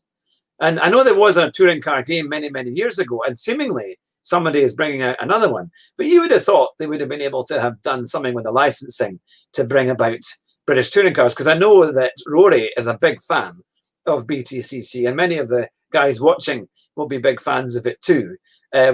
And I know there was a touring car game many, many years ago, and seemingly somebody is bringing out another one. But you would have thought they would have been able to have done something with the licensing to bring about British touring cars, because I know that Rory is a big fan of BTCC, and many of the guys watching will be big fans of it too.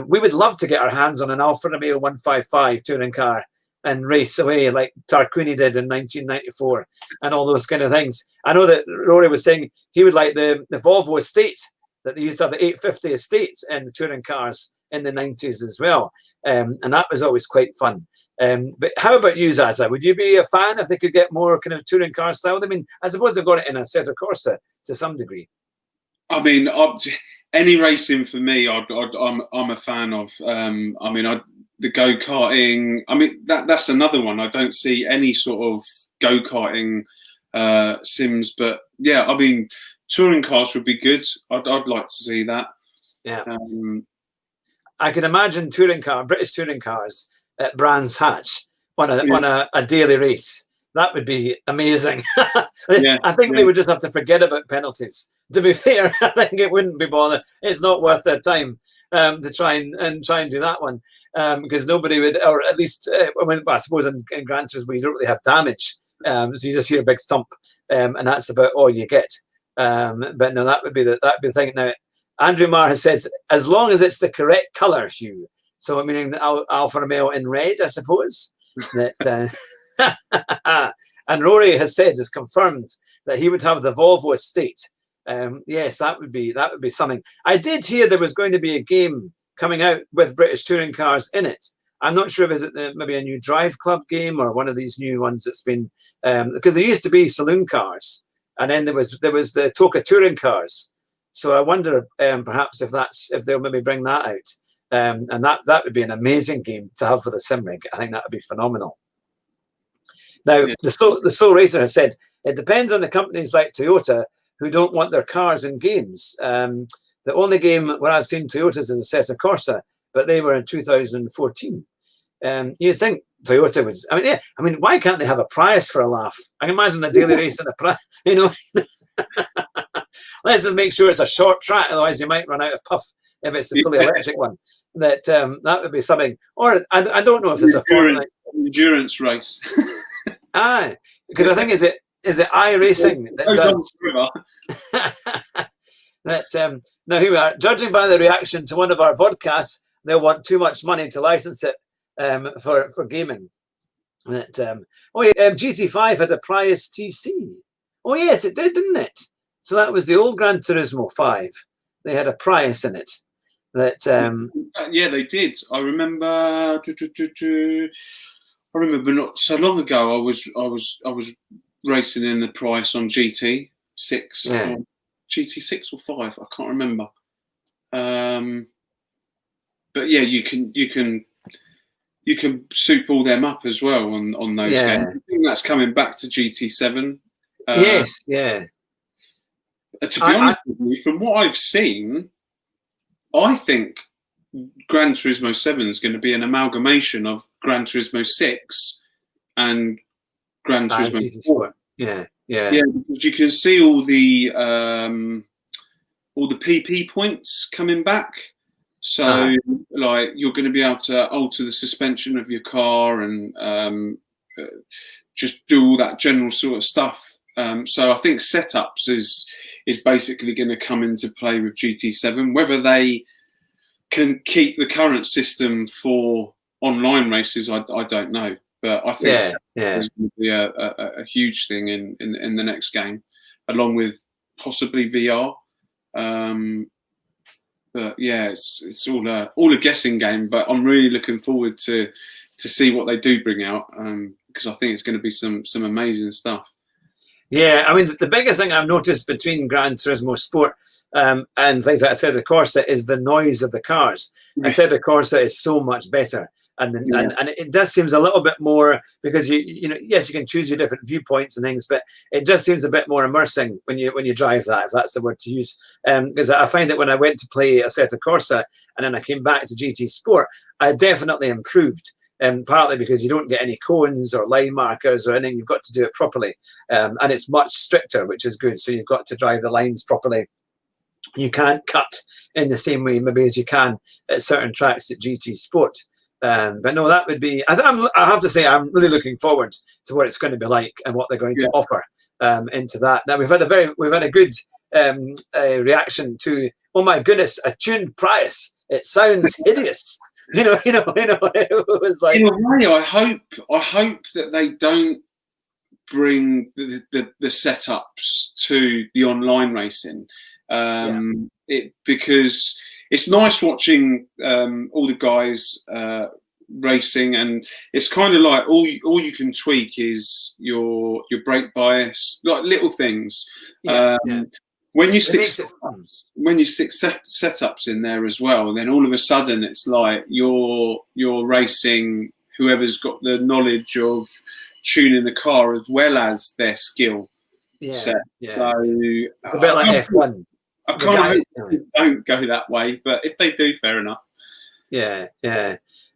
We would love to get our hands on an Alfa Romeo 155 touring car and race away like Tarquini did in 1994 and all those kind of things. I know that Rory was saying he would like the Volvo estate, that they used to have the 850 estates in the touring cars in the 90s as well. And that was always quite fun. But how about you, Zazza? Would you be a fan if they could get more kind of touring car style? I mean, I suppose they've got it in Assetto Corsa to some degree. I mean, any racing for me, I'm a fan of. I mean, the go-karting. I mean, that's another one. I don't see any sort of go-karting sims, but yeah, I mean, touring cars would be good. I'd like to see that. Yeah. I can imagine British touring cars at Brands Hatch on a daily race. That would be amazing. I think they would just have to forget about penalties. To be fair, I think it wouldn't be bothered. It's not worth their time to try and do that one, because nobody would, or at least I suppose in Gran Turismo you don't really have damage, so you just hear a big thump, and that's about all you get. But no, that would be the thing. Now, Andrew Marr has said, as long as it's the correct colour hue, so meaning the Alfa Romeo in red, I suppose. That. And Rory has confirmed that he would have the Volvo estate. Yes, that would be something. I did hear there was going to be a game coming out with British touring cars in it. I'm not sure if it's maybe a new Drive Club game or one of these new ones that's been, because there used to be saloon cars, and then there was the Toka touring cars. So I wonder perhaps if they'll maybe bring that out, and that would be an amazing game to have with a sim rig. I think that would be phenomenal. Now, the Soul Racer has said, it depends on the companies like Toyota who don't want their cars in games. The only game where I've seen Toyotas is Assetto Corsa, but they were in 2014. You'd think Toyota would. I mean, yeah. I mean, why can't they have a prize for a laugh? I can imagine a daily race and a prize. You know, let's just make sure it's a short track. Otherwise, you might run out of puff if it's the fully electric one. That would be something. Or I don't know if there's a endurance race. Because I think is it iRacing that does that. Now here we are. Judging by the reaction to one of our vodcasts, they'll want too much money to license it for gaming. That GT5 had a Prius TC. Oh yes, it did, didn't it? So that was the old Gran Turismo 5. They had a Prius in it. That yeah, they did. I remember. I remember not so long ago. I was racing in the Prius on GT6, GT6 or 5. I can't remember. But yeah, you can soup all them up as well on those games. I think that's coming back to GT7. Yes, yeah. To be honest with you, from what I've seen, I think Gran Turismo 7 is going to be an amalgamation of Gran Turismo 6 and Gran Turismo 4. Yeah. Because you can see all the PP points coming back. So, like, you're going to be able to alter the suspension of your car and just do all that general sort of stuff. So I think setups is basically going to come into play with GT7. Whether they can keep the current system for online races, I don't know. But I think it's going to be a huge thing in the next game, along with possibly VR. But yeah, it's all a guessing game. But I'm really looking forward to see what they do bring out, because I think it's going to be some amazing stuff. Yeah, I mean, the biggest thing I've noticed between Gran Turismo Sport and things like Assetto Corsa is the noise of the cars. Assetto Corsa is so much better. And it just seems a little bit more, because you know, yes, you can choose your different viewpoints and things, but it just seems a bit more immersing when you drive that, if that's the word to use. Because I find that when I went to play Assetto Corsa and then I came back to GT Sport, I definitely improved. Partly because you don't get any cones or line markers or anything. You've got to do it properly, and it's much stricter, which is good. So you've got to drive the lines properly. You can't cut in the same way maybe as you can at certain tracks at GT Sport. But no, that would be. I have to say, I'm really looking forward to what it's going to be like and what they're going to offer into that. Now we've had a good reaction to. Oh my goodness, a tuned Prius! It sounds hideous. You know. It was like, in a way, I hope that they don't bring the setups to the online racing. Because it's nice watching all the guys racing, and it's kind of like all you can tweak is your brake bias, like little things. When you stick setups in there as well, then all of a sudden it's like you're racing whoever's got the knowledge of tuning the car as well as their skill set. So it's a bit like F1. I kind of don't go that way, but if they do, fair enough. No,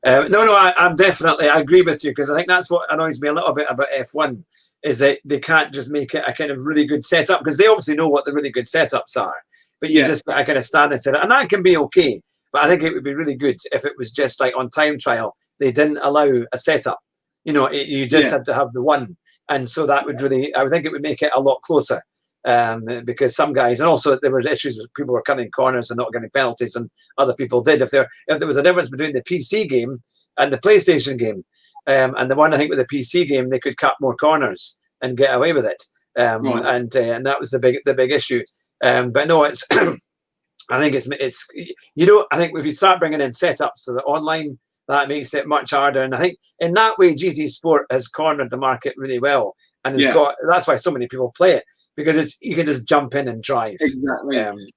I'm definitely, I agree with you, because I think that's what annoys me a little bit about F1. Is that they can't just make it a kind of really good setup, because they obviously know what the really good setups are, but you just kind of stand and set it, and that can be okay. But I think it would be really good if it was just like on time trial, they didn't allow a setup. You know, you just had to have the one, and so that would really, I would think it would make it a lot closer. Because some guys, and also there were issues with people were cutting corners and not getting penalties, and other people did. If there was a difference between the PC game and the PlayStation game. And the one, I think, with the PC game, they could cut more corners and get away with it, and that was the big issue. But no, it's I think it's you know, I think if you start bringing in setups to the online, that makes it much harder. And I think in that way, GT Sport has cornered the market really well, and it's got, that's why so many people play it, because you can just jump in and drive. Exactly. And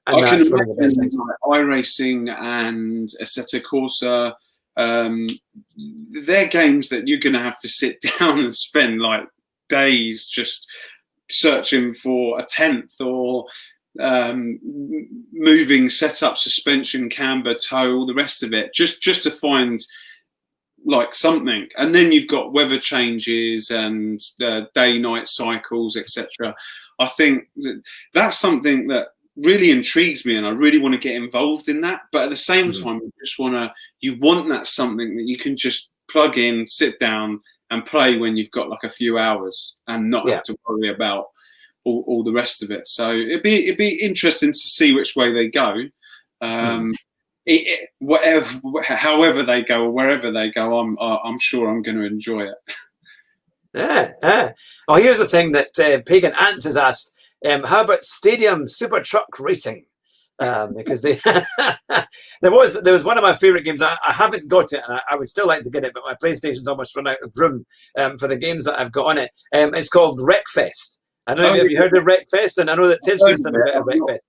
I that's can one of the best things. Like iRacing and Assetto Corsa. They're games that you're going to have to sit down and spend like days just searching for a tenth, or moving setup, suspension, camber, toe, all the rest of it, just to find like something. And then you've got weather changes and day-night cycles, etc. I think that's something that really intrigues me, and I really want to get involved in that. But at the same time, you want that something that you can just plug in, sit down, and play when you've got like a few hours, and not have to worry about all the rest of it. So it'd be interesting to see which way they go. However they go, or wherever they go, I'm sure I'm going to enjoy it. Oh, here's the thing that Pagan Ant has asked: how about stadium super truck racing? Because they there was one of my favorite games. I haven't got it, and I would still like to get it, but my PlayStation's almost run out of room for the games that I've got on it. It's called Wreckfest. I don't know if you heard of Wreckfest, and I know that Tisky's done a bit of Wreckfest,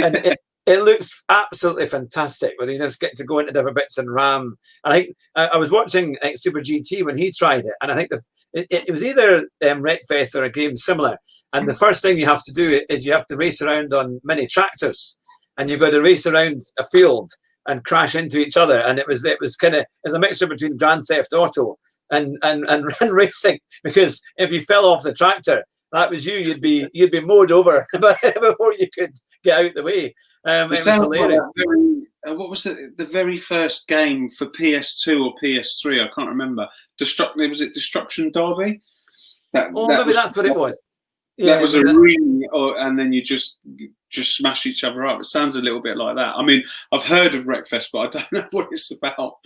and it looks absolutely fantastic. Where you just get to go into different bits and ram. I think I was watching Super GT when he tried it, and I think it was either Wreckfest or a game similar. And the first thing you have to do is you have to race around on mini tractors, and you've got to race around a field and crash into each other. And it was a mixture between Grand Theft Auto and racing, because if you fell off the tractor, that was you. You'd be mowed over before you could get out the way. It was hilarious. What was the very first game for PS2 or PS3? I can't remember. Was it Destruction Derby? Maybe that's what it was. Yeah, that was a ring, and then you just smash each other up. It sounds a little bit like that. I mean, I've heard of Wreckfest, but I don't know what it's about.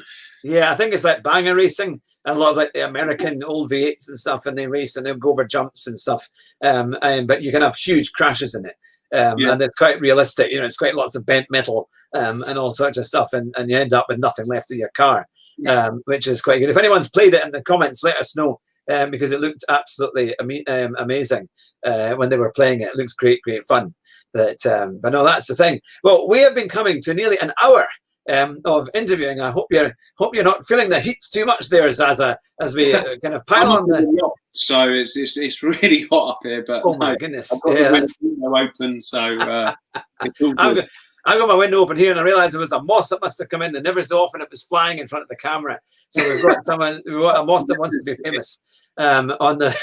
Yeah, I think it's like banger racing, and a lot of like the American old V8s and stuff, and they race and they'll go over jumps and stuff. But you can have huge crashes in it. And they're quite realistic. It's quite lots of bent metal and all sorts of stuff, and you end up with nothing left of your car, which is quite good. If anyone's played it in the comments, let us know, because it looked absolutely amazing when they were playing it. It looks great fun. But no, that's the thing. Well, we have been coming to nearly an hour of interviewing. I hope you're not feeling the heat too much there, Zazza, as we kind of pile on the. So it's really hot up here, but oh my goodness, I've got the window open, so it's all good. I got my window open here, and I realised there was a moth that must have come in, and never so often it was flying in front of the camera. So we've got a moth that wants to be famous on the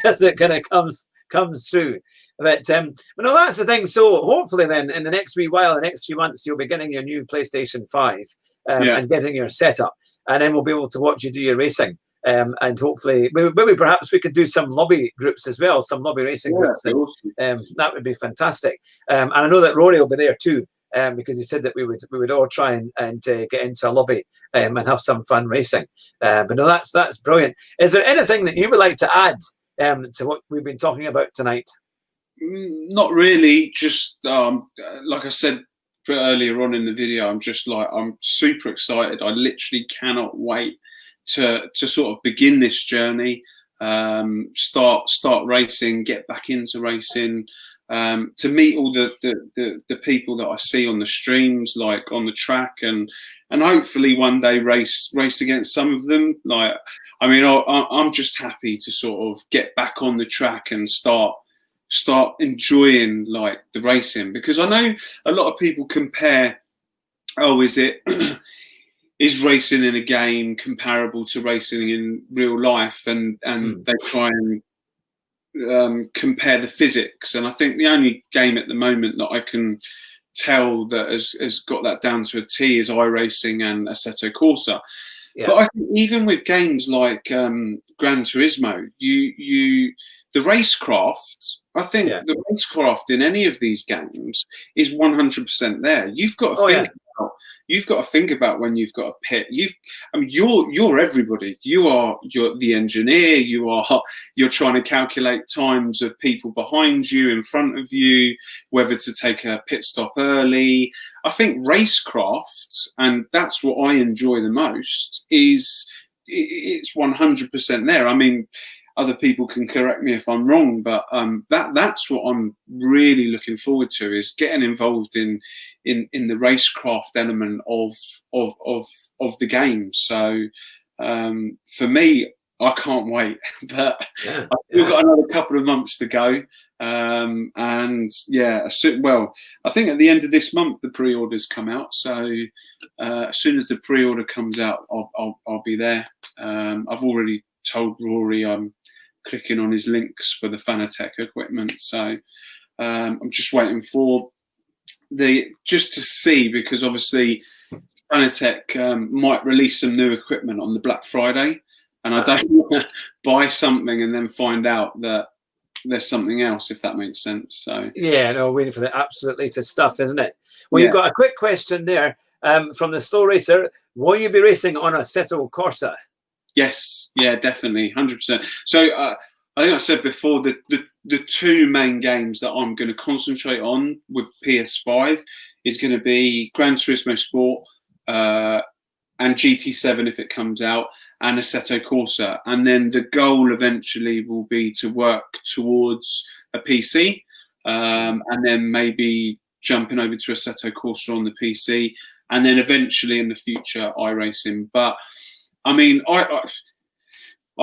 as it kind of comes through. But no, that's the thing. So hopefully then in the next wee while, the next few months, you'll be getting your new PlayStation 5 and getting your setup, and then we'll be able to watch you do your racing. And hopefully, maybe perhaps we could do some lobby groups as well, some lobby racing groups. And, that would be fantastic. And I know that Rory will be there too, because he said that we would all try and get into a lobby and have some fun racing. But no, that's brilliant. Is there anything that you would like to add to what we've been talking about tonight? Not really. Just like I said earlier on in the video, I'm super excited. I literally cannot wait to sort of begin this journey, start racing, get back into racing, to meet all the people that I see on the streams, like on the track, and hopefully one day race against some of them. Like, I mean, I'm just happy to sort of get back on the track and start enjoying like the racing, because I know a lot of people compare, is racing in a game comparable to racing in real life, and they try and compare the physics. And I think the only game at the moment that I can tell that has got that down to a T is iRacing and Assetto Corsa. But I think even with games like Gran Turismo, the racecraft, I think the racecraft in any of these games is 100% there. You've got to think about when you've got a pit. You're everybody. You're the engineer. You're trying to calculate times of people behind you, in front of you, whether to take a pit stop early. I think racecraft, and that's what I enjoy the most, is it's 100% there. I mean, other people can correct me if I'm wrong, but that's what I'm really looking forward to, is getting involved in the racecraft element of the game. So for me, I can't wait. But I've still got another couple of months to go. And yeah, well, I think at the end of this month the pre-orders come out. So as soon as the pre-order comes out, I'll be there. I've already told Rory I'm clicking on his links for the Fanatec equipment. So I'm just waiting for just to see, because obviously Fanatec might release some new equipment on the Black Friday, and I don't want to buy something and then find out that there's something else, if that makes sense. So yeah, no, waiting for the absolute latest stuff, isn't it? Well, yeah. You've got a quick question there from the Slow Racer. Will you be racing on a Assetto Corsa? Yes, yeah, definitely, 100%. So I think I said before that the two main games that I'm going to concentrate on with PS5 is going to be Gran Turismo Sport and GT7 if it comes out, and Assetto Corsa. And then the goal eventually will be to work towards a PC, and then maybe jumping over to Assetto Corsa on the PC, and then eventually in the future iRacing. But I mean, I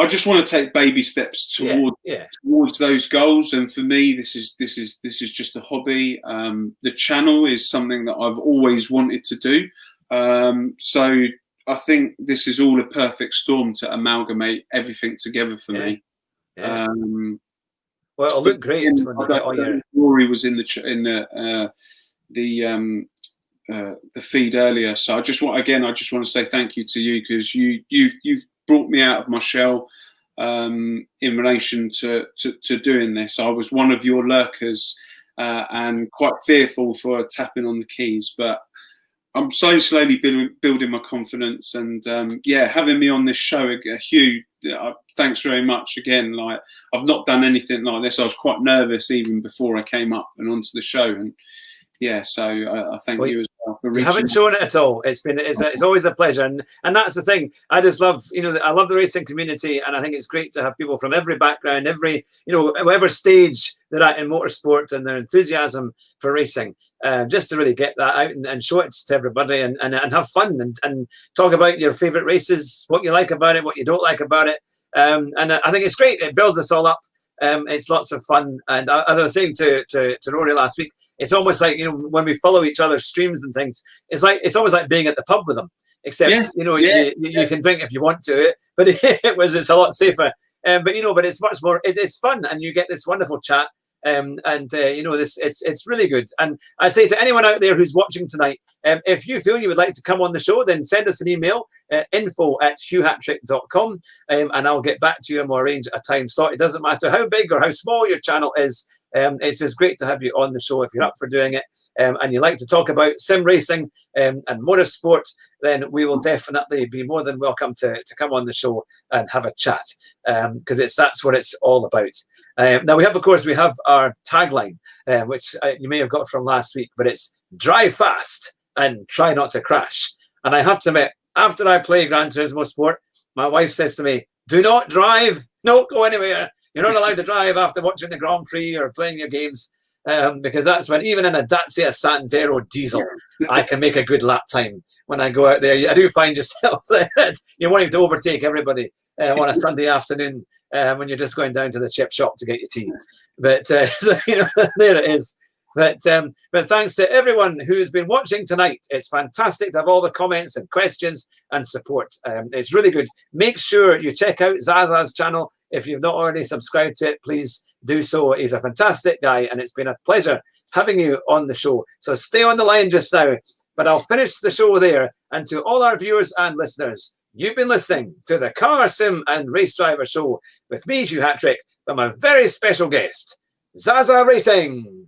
just want to take baby steps towards those goals. And for me, this is just a hobby. The channel is something that I've always wanted to do. So I think this is all a perfect storm to amalgamate everything together for me. Yeah. Well, it'll look great when you get all your. Rory was in the feed earlier, so I just want to say thank you to you, because you've brought me out of my shell in relation to doing this. I was one of your lurkers and quite fearful for tapping on the keys, but I'm so slowly building my confidence, and having me on this show, Hugh, thanks very much again. Like, I've not done anything like this. I was quite nervous even before I came up and onto the show, and so I thank you as well for reaching. You haven't shown it at all. It's always a pleasure, and that's the thing. I just love, I love the racing community, and I think it's great to have people from every background, every whatever stage they're at in motorsport, and their enthusiasm for racing, just to really get that out and show it to everybody, and have fun and talk about your favorite races, what you like about it, what you don't like about it, and I think it's great. It builds us all up. It's lots of fun, and as I was saying to Rory last week, it's almost like when we follow each other's streams and things, it's almost like being at the pub with them, except you can drink if you want to, but it's a lot safer. But it's much more. It's fun, and you get this wonderful chat. It's really good. And I'd say to anyone out there who's watching tonight, if you feel you would like to come on the show, then send us an email, info@hughhatrick.com, and I'll get back to you and we'll arrange a time slot. It doesn't matter how big or how small your channel is. It's just great to have you on the show if you're up for doing it, and you like to talk about sim racing and motorsport, then we will definitely be more than welcome to come on the show and have a chat, because that's what it's all about. Now we have our tagline, which you may have got from last week, but it's drive fast and try not to crash. And I have to admit, after I play Gran Turismo Sport, my wife says to me, do not drive, don't go anywhere. You're not allowed to drive after watching the Grand Prix or playing your games, because that's when, even in a Dacia Sandero diesel, I can make a good lap time when I go out there. I do find yourself that you're wanting to overtake everybody on a Sunday afternoon when you're just going down to the chip shop to get your tea. But there it is. But thanks to everyone who's been watching tonight. It's fantastic to have all the comments and questions and support. It's really good. Make sure you check out Zazza's channel. If you've not already subscribed to it, please do so. He's a fantastic guy, and it's been a pleasure having you on the show. So stay on the line just now, but I'll finish the show there. And to all our viewers and listeners, you've been listening to the Car, Sim and Race Driver Show with me, Hugh Hatrick, and my very special guest, Zazza Racing.